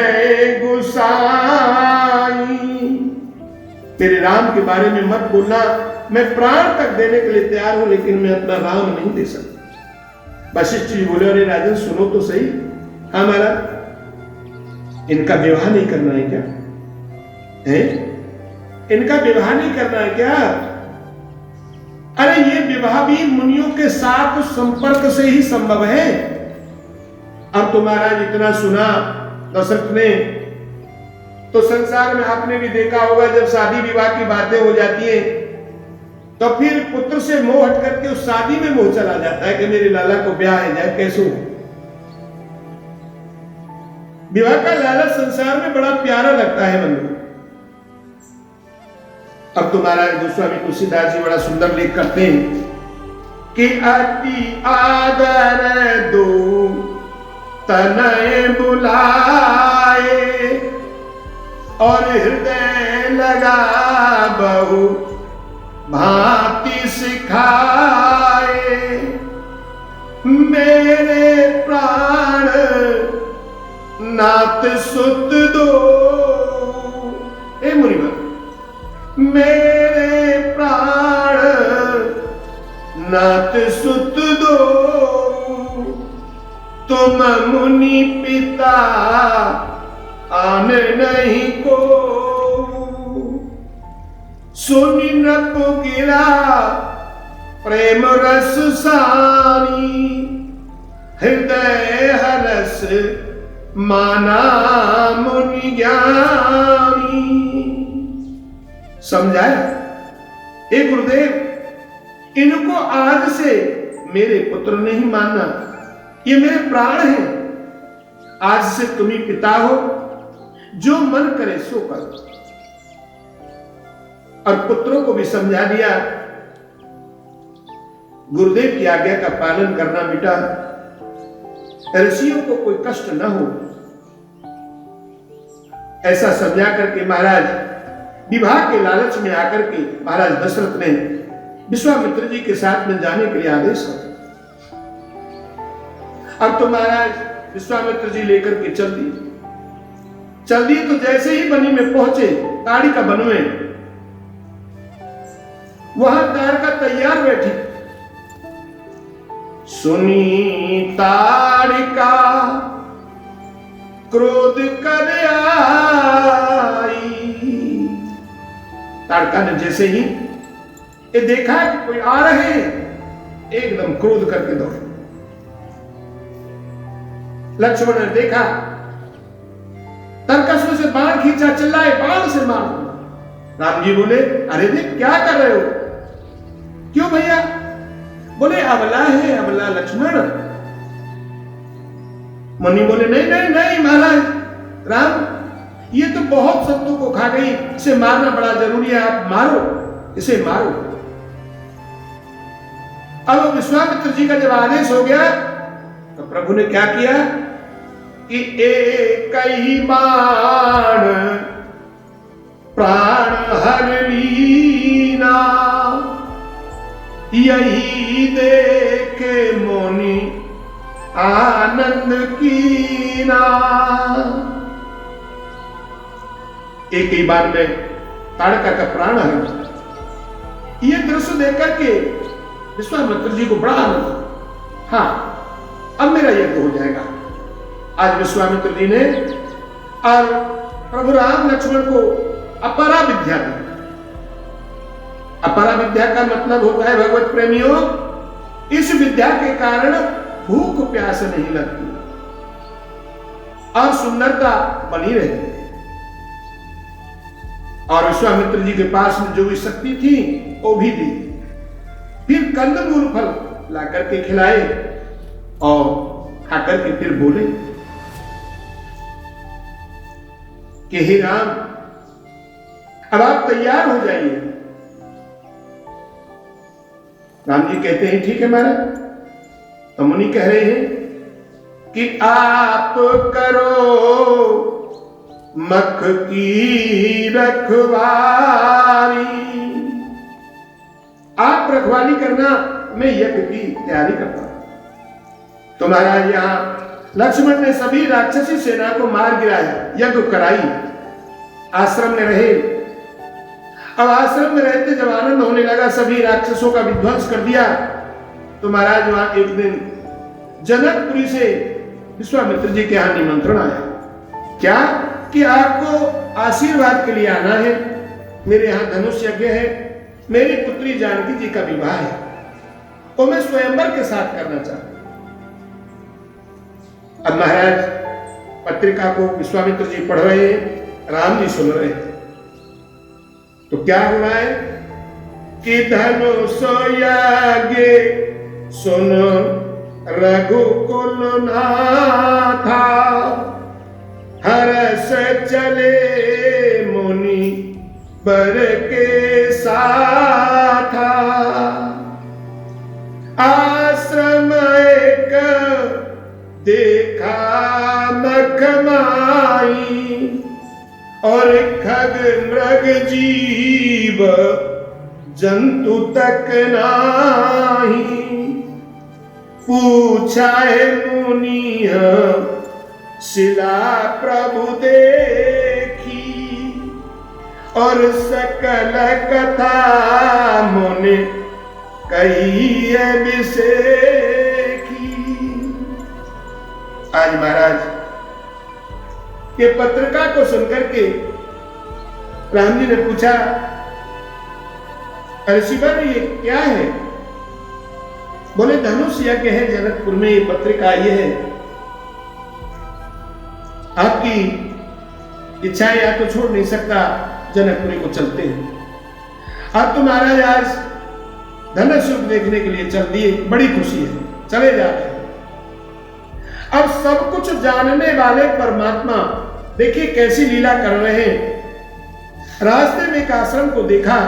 गुसाई, तेरे राम के बारे में मत बोलना, मैं प्राण तक देने के लिए तैयार हूं, लेकिन मैं अपना राम नहीं दे सकता। वशिष्ठ जी बोले, अरे राजन सुनो तो सही। हाँ महाराज, इनका विवाह नहीं करना है क्या? है इनका विवाह नहीं करना है क्या? अरे ये विवाह भी मुनियों के साथ संपर्क से ही संभव है। अब तो महाराज इतना सुना दशरथ ने, तो संसार में आपने भी देखा होगा, जब शादी विवाह की बातें हो जाती है तो फिर पुत्र से मोह हट करके उस शादी में मोह चला जाता है कि मेरे लाला को ब्याह है जाए, कैसे हो। विवाह का लालच संसार में बड़ा प्यारा लगता है मन को। अब तो महाराज गोस्वामी तुलसीदास जी बड़ा सुंदर लेख करते हैं कि अति आदर दो तनय बुलाए, और हृदय लगा बहु भांति सिखाए, मेरे प्राण नाथ सुत दो। हे मुनिवर, मेरे प्राण नाथ सुत दो, तुम मुनि पिता आन नहीं को। सुनि नृप गिरा प्रेम रस सानी, हृदय हरस माना मुनि ज्ञानी। समझाए? हे गुरुदेव, इनको आज से मेरे पुत्र नहीं मानना, ये मेरे प्राण हैं। आज से तुम ही पिता हो, जो मन करे सो कर। और पुत्रों को भी समझा दिया, गुरुदेव की आज्ञा का पालन करना बेटा, ऋषियों को कोई कष्ट न हो, ऐसा समझा करके महाराज विवाह के लालच में आकर के महाराज दशरथ ने विश्वामित्र जी के साथ में जाने के लिए आदेश कर। अब तो महाराज विश्वामित्र जी लेकर के चल दिए, तो जैसे ही बनी में पहुंचे, ताड़ी का वन में, वहां ताड़का तैयार बैठी। सुनी ताड़िका क्रोध कर आई। ताड़का ने जैसे ही ये देखा कि कोई आ रहे हैं, एकदम क्रोध करके दौड़े। लक्ष्मण ने देखा, तरकस से बाण खींचा, चिल्लाए, बाण से मार। राम जी बोले, अरे देख क्या कर रहे हो? क्यों भैया? बोले अबला है, अबला लक्ष्मण। मुनि बोले, नहीं नहीं नहीं महाराज राम, ये तो बहुत शत्रु को खा गई, इसे मारना बड़ा जरूरी है, आप मारो, इसे मारो। अब विश्वामित्र जी का जब आदेश हो गया तो प्रभु ने क्या किया कि एक ही बाण प्राण हर लीना, यही देखे मोनी आनंद कीना। एक ही बार में ताड़का का प्राण हर। ये दृश्य देखकर के विश्वामित्र जी को बड़ा आनंद। हाँ, अब मेरा यज्ञ हो जाएगा। आज विश्वामित्र जी ने और प्रभु राम लक्ष्मण को अपरा विद्या दी। अपरा विद्या का मतलब होता है भगवत प्रेमियों, इस विद्या के कारण भूख प्यास नहीं लगती और सुंदरता बनी रहती। और विश्वामित्र जी के पास में जो भी शक्ति थी वो भी दी। फिर कंदमूल फल ला करके खिलाए और खाकर के फिर बोले कि हे राम, अब आप तैयार हो जाइए। राम जी कहते हैं ठीक है महाराज। तो मुनि कह रहे हैं कि आप करो मख की रखवाली, आप रखवाली करना, मैं यज्ञ की तैयारी करता हूं। तो महाराज यहां लक्ष्मण ने सभी राक्षसी सेना को मार गिराया, यज्ञ कराई, आश्रम में रहे। अब आश्रम में रहते जब आनंद होने लगा, सभी राक्षसों का विध्वंस कर दिया। तो महाराज वहां एक दिन जनकपुरी से विश्वामित्र जी के यहां निमंत्रण आया, क्या कि आपको आशीर्वाद के लिए आना है, मेरे यहां धनुष यज्ञ है, मेरी पुत्री जानकी जी का विवाह है, वो मैं स्वयंवर के साथ करना चाहता हूं। अब महाराज पत्रिका को विश्वामित्र जी पढ़ रहे हैं, राम जी सुन रहे हैं। तो क्या हुआ है कि धनुष यज्ञ सुन रघुकुल नाथा, हर्ष चले मुनि बर के साथा, आश्रम एक देखा मखमाई, और खग मृग जीव जंतु तक नाही, पूछा है मुनि शिला प्रभु देखी, और सकल कथा मुनि कही विषेखी। आज महाराज ये पत्रिका को सुनकर के राम जी ने पूछा, अरे शिवन ये क्या है? बोले धनुष यज्ञ है जनकपुर में, ये पत्रिका आई है, आपकी इच्छा या तो छोड़ नहीं सकता, जनकपुरी को चलते हैं। अब तो महाराज आज धनुष युद्ध देखने के लिए चल दिए, बड़ी खुशी है, चले जाते हैं। अब सब कुछ जानने वाले परमात्मा देखिए कैसी लीला कर रहे हैं। रास्ते में एक आश्रम को देखा,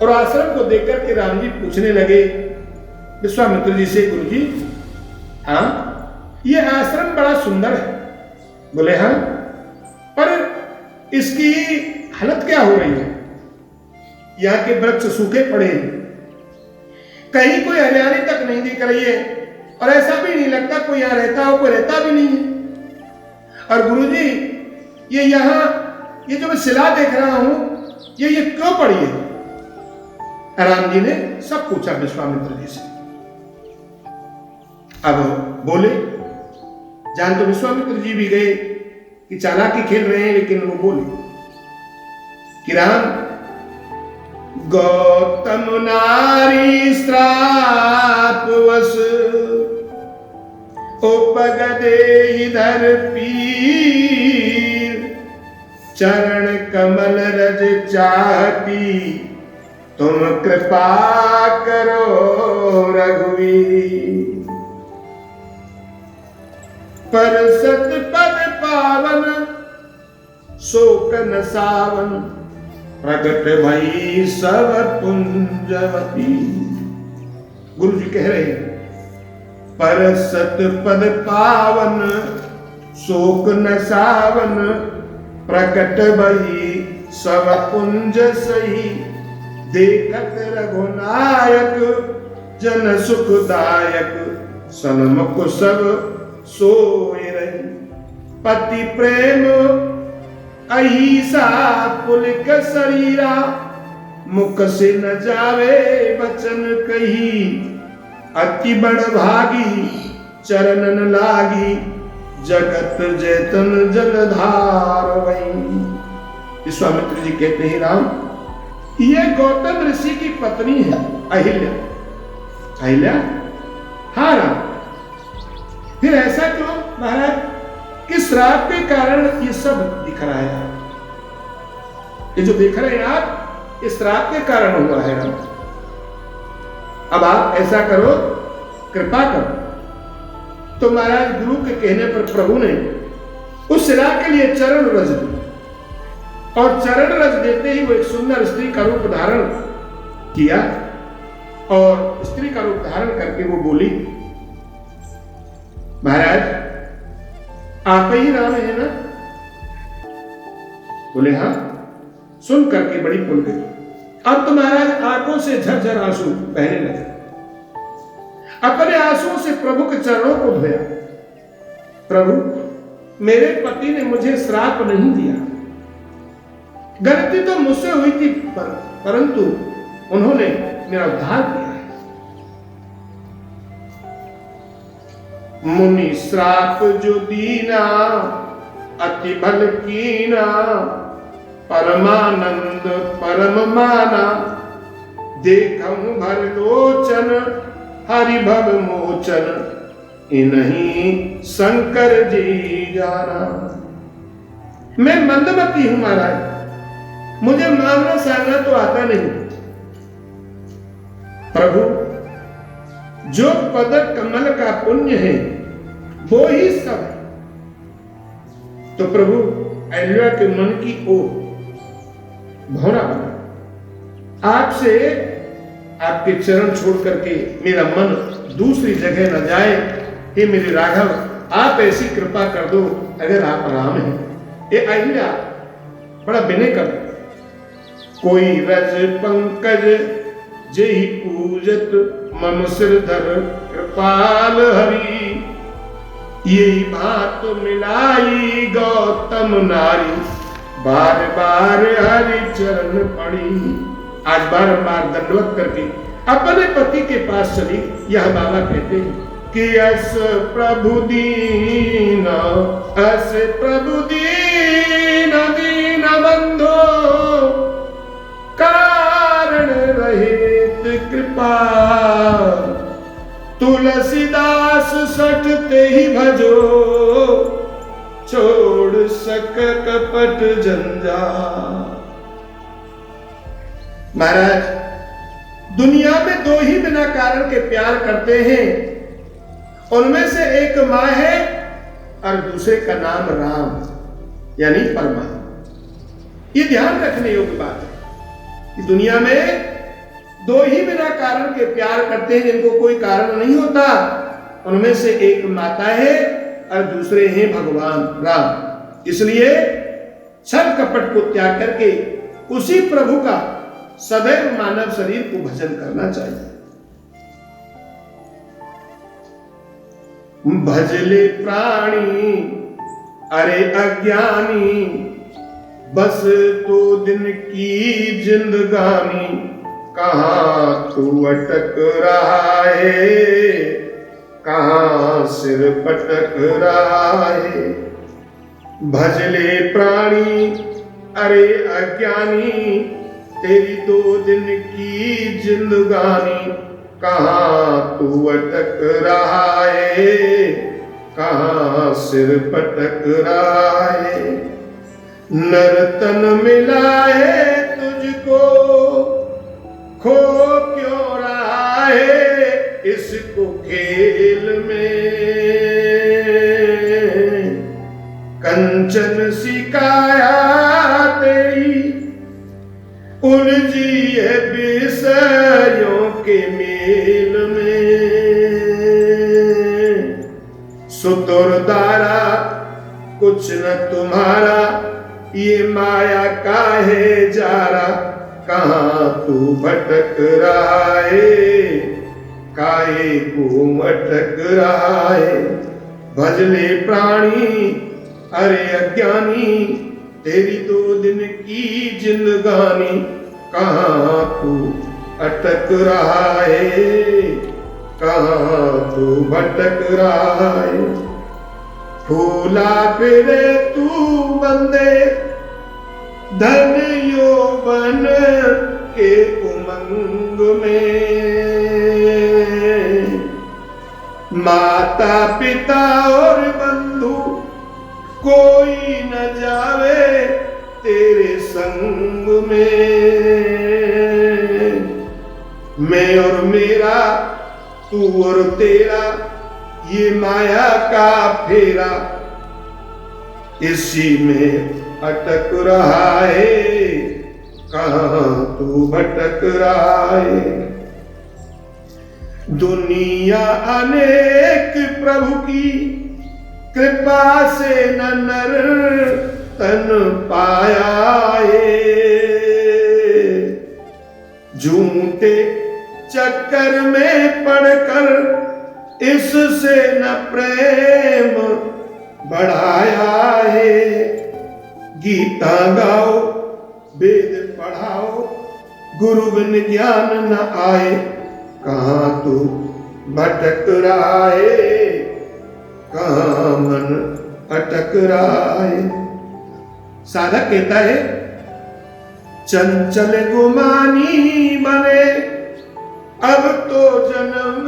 और आश्रम को देखकर के राम जी पूछने लगे विश्वामित्र जी से, गुरु जी हाँ ये आश्रम बड़ा सुंदर है। बोले हाँ, पर इसकी हालत क्या हो रही है? यहाँ के वृक्ष सूखे पड़े हैं, कहीं कोई हरियाली तक नहीं दिख रही है, और ऐसा भी नहीं लगता कोई यहाँ रहता हो, कोई रहता भी नहीं है। और गुरुजी ये यहाँ ये जो मैं शिला देख रहा हूं, ये क्यों पड़ी है? राम जी ने सब पूछा विश्वामित्र जी से। अब बोले, जान तो विश्वामित्र जी भी गए कि चालाकी खेल रहे हैं, लेकिन वो बोले कि राम, गौतम नारी श्रापवश उपगदे इधर पीर, चरण कमल रज चाहती, तुम कृपा करो रघुवीर। पर सत पद पावन शोक न सावन, प्रगट भई सब पुंजवती। गुरु जी कह रहे हैं, पर सत पद पावन शोक न सावन, प्रकट भई सब पुंज सही, देखत रघुनायक जन सुखदायक, सन्मुख सब सोए रही। पति प्रेम अहिसा पुलिक शरीरा, मुख से न जावे बचन कही, अति बड़ भागी चरणन लागी, जगत जैतन जलधार वही। विश्वामित्र जी कहते हैं, राम ये गौतम ऋषि की पत्नी है अहिल्या। अहिल्या? हाँ राम। फिर ऐसा क्यों महाराज कि श्राप के कारण ये सब दिख रहा है? ये जो देख रहे हैं आप, इस श्राप के कारण हुआ है राम। अब आप ऐसा करो, कृपा करो। तो महाराज गुरु के कहने पर प्रभु ने उस शिला के लिए चरण रज दी, और चरण रज देते ही वो एक सुंदर स्त्री का रूप धारण किया और स्त्री का रूप धारण करके वो बोली, महाराज आप ही राम है ना? बोले हाँ। सुन करके बड़ी फूल गई। अब तो महाराज आंखों से झरझर आंसू बहने लगे। अपने आंसुओं से प्रभु के चरणों को धोया। प्रभु मेरे पति ने मुझे श्राप नहीं दिया, गलती तो मुझसे हुई थी, परंतु उन्होंने मेरा उद्धार किया है। मुनि श्राप जो दीना अति भल कीना, परमानंद परम माना, देखऊं भर लोचन हरि भव मोचन, इन्हीं शंकर जी जाना। मैं मंदमती हूं महाराज, मुझे मामला सहना तो आता नहीं। प्रभु जो पद कमल का पुण्य है वो ही सब है। तो प्रभु अहिल्या के मन की ओर भौरा बना, आपसे आपके चरण छोड़ करके मेरा मन दूसरी जगह न जाए। हे मेरे राघव, आप ऐसी कृपा कर दो, अगर आप राम हैं। ये अहिल्या बड़ा विनय कर, कोई रज पंकज जेहि पूजत, मम सिरधर कृपाल हरि, यही बात मिलाई गौतम नारी, बार बार हरि चरण पड़ी। आज बारंबार दंडवत करके अपने पति के पास चली। यह बाबा कहते हैं कि अस प्रभु दीन, अस प्रभु दीन, दीन बंधो, कारण रहित कृपा, तुलसीदास सटते ही भजो, छोड़ सक कपट जंजाल। महाराज दुनिया में दो ही बिना कारण के प्यार करते हैं, उनमें से एक मां है और दूसरे का नाम राम यानी परमात्मा। ये ध्यान रखने योग्य बात है कि दुनिया में दो ही बिना कारण के प्यार करते हैं, जिनको कोई कारण नहीं होता। उनमें से एक माता है और दूसरे हैं भगवान राम। इसलिए छल कपट को त्याग करके उसी प्रभु का सदैव मानव शरीर को भजन करना चाहिए। भजले प्राणी अरे अज्ञानी, बस तो दिन की जिंदगानी, कहां तू अटक रहा है, कहां सिर पटक रहा है। भजले प्राणी अरे अज्ञानी, तेरी दो दिन की जिंदगानी, कहां तू अटक रहा है, कहां सिर पटक रहा है। नर्तन मिला है तुझको, खो क्यों रहा है इसको खेल में। कंचन सी काया तेरी, उलझी है विषयों के मेल में। सुतुर दारा कुछ न तुम्हारा, ये माया काहे जारा, कहां तू भटक रहा है, काहे को अटक रहा है। भजले प्राणी अरे अज्ञानी, तेरी दो दिन की जिंदगानी, कहां तू अटक रहा है, कहां तू भटक रहा है। फूला फिरे तू बंदे धन यौवन के उमंग में। माता पिता और बंधु कोई न जावे तेरे संग में। मैं और मेरा, तू और तेरा, ये माया का फेरा, इसी में अटक रहा है, कहाँ तू भटक रहा है। दुनिया अनेक प्रभु की कृपा से न नर तन पाया है। झूठे चक्कर में पड़कर इससे न प्रेम बढ़ाया है। गीता गाओ, वेद पढ़ाओ, गुरु बिन ज्ञान न आए। कहाँ तू भटक रहा है, कहाँ मन अटक रहा है। साधक कहता है, चंचल गुमानी बने अब तो जन्म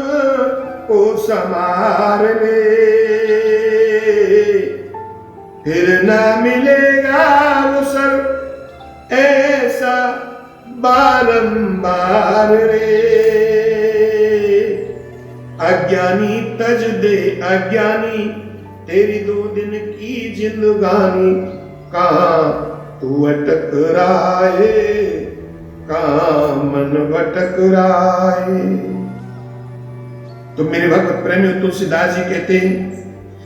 को संवार ले। फिर ना मिलेगा अवसर ऐसा बारंबार रे। अज्ञानी तज दे अज्ञानी, तेरी 2 दिन की जिंदगानी। कहाँ तू अटक रहा है, कहाँ मन भटक रहा है। तो मेरे भगवत प्रेमी तुलसीदास जी कहते हैं,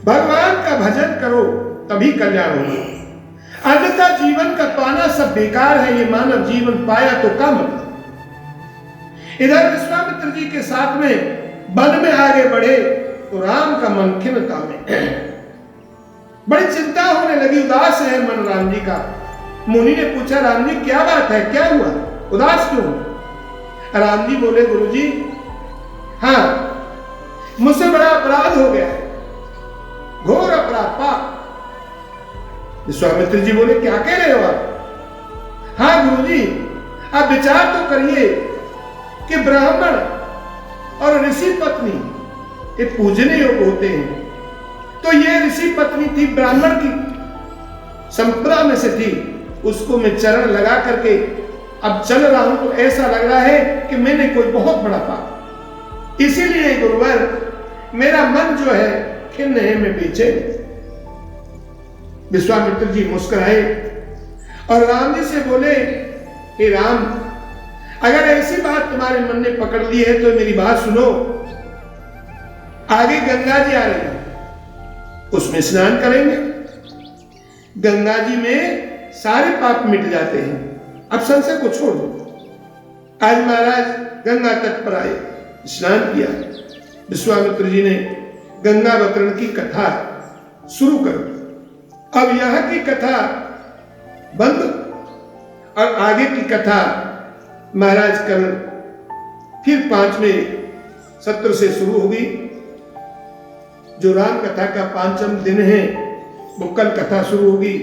भगवान का भजन करो तभी कल्याण होगा। अन्यथा जीवन का पाना सब बेकार है। ये मानव जीवन पाया तो क्या मतलब। इधर विश्वामित्र जी के साथ में वन में आगे बढ़े तो राम का मन खिन्नता में बड़ी चिंता होने लगी। उदास है मन राम जी का। मुनि ने पूछा, राम जी क्या बात है, क्या हुआ, उदास क्यों? राम जी बोले, गुरु जी हाँ, मुझसे बड़ा अपराध हो गया है, घोर अपराध, पाप। विश्वामित्र जी बोले, क्या कह रहे हो आप? हाँ गुरु जी, आप विचार तो करिए कि ब्राह्मण और ऋषि पत्नी ये पूजने योग्य होते हैं। तो ये ऋषि पत्नी थी, ब्राह्मण की संप्रदा में से थी। उसको मैं चरण लगा करके अब चल रहा हूं तो ऐसा लग रहा है कि मैंने कोई बहुत बड़ा पाप। इसीलिए गुरुवर मेरा मन जो है खिन्न है, मैं पीछे। विश्वामित्र जी मुस्कुराए और राम जी से बोले, हे राम, अगर ऐसी बात तुम्हारे मन ने पकड़ ली है तो मेरी बात सुनो। आगे गंगा जी आ रही है, उसमें स्नान करेंगे। गंगा जी में सारे पाप मिट जाते हैं। अब संशय को छोड़ दो। आज महाराज गंगा तट पर आए, स्नान किया। विश्वामित्र जी ने गंगा अवतरण की कथा शुरू कर दी। अब यहां की कथा बंद और आगे की कथा महाराज कल फिर 5वें सत्र से शुरू होगी। जो राम कथा का 5वां दिन है वो कल कथा शुरू होगी।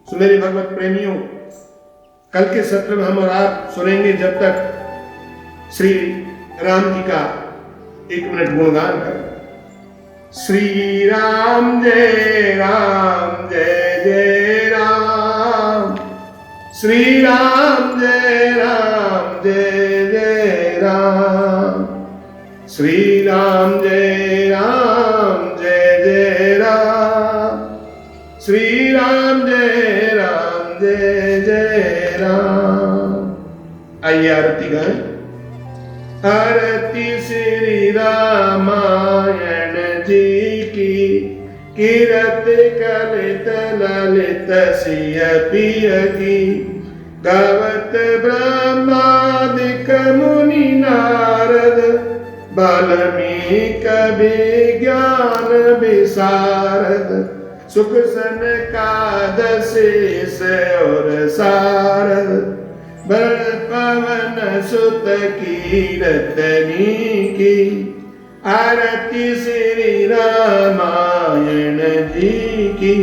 तो मेरे भगवत प्रेमियों, कल के सत्र में हम और आप सुनेंगे जब तक श्री राम जी का 1 मिनट गुणगान करें। श्री राम जय राम, जय जय राम। श्री राम जय राम, जय जय राम। श्री राम जय राम, जय जय राम। श्री राम जय राम, जय जय राम। आइए आरती गाएं। आरती श्री रामायण जी की, कीरत कलित ललित सिय पिय की। गावत ब्रह्मादिक मुनि नारद, वाल्मीकि विज्ञान विशारद। सुख सनकादशेष और सारद, पवन सुत कीरतनी की। आरती श्री रामायण जी की।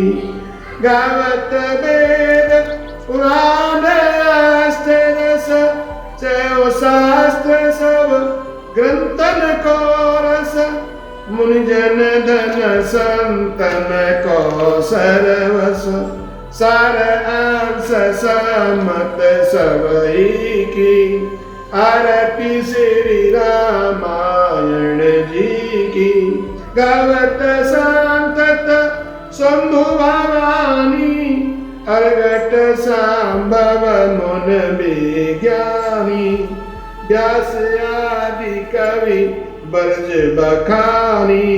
गावत वेद पुराण अस्त्र रस, चयो शास्त्र सब ग्रंथन को रस। मुनि जन धन संतन को सरवस, सार अंश समत सबई की। आरती श्री रामायण जी की। गावत संतत शंभु भवानी अर्घट संभव मुन विज्ञानी व्यास आदि कवि बरज बखानी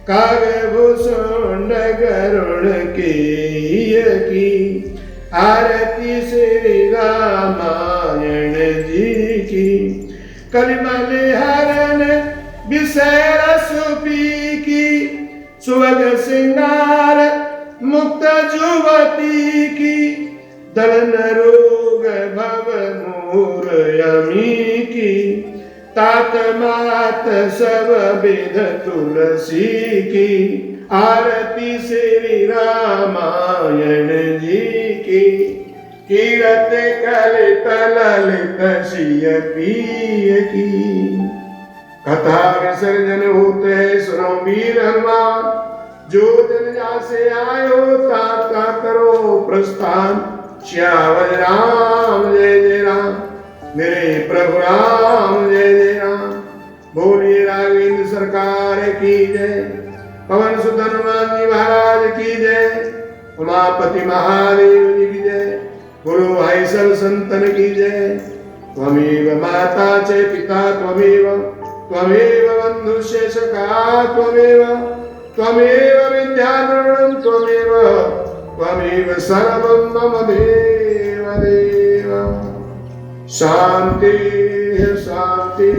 काव्यभूषण गरुण की आरती श्री रामायण जी की कलिमल हरण विषय सुपी की सुवग सिंगार मुक्त जुवती की दलन रोग भव मूर यमी की तात मात सब विध तुलसी की आरती श्री रामायण जी की कीरत कलित ललित सिय पीय की कथा विसर्जन होते सुनो वीर हनुमान जो जन जासे आयो ता करो प्रस्थान श्यावर राम जय जय राम मेरे प्रभु राम जय जय राम बोलिए राघवेंद्र सरकार की जय पवन सुत हनुमान जी महाराज की जय उमापति महादेव जी की जय गुरु भाई सब संतन की जय त्वमेव माता च पिता त्वमेव बंधुश्च सखा त्वमेव विद्याधरणं त्वमेव सर्वं मम देव देव शांति शांति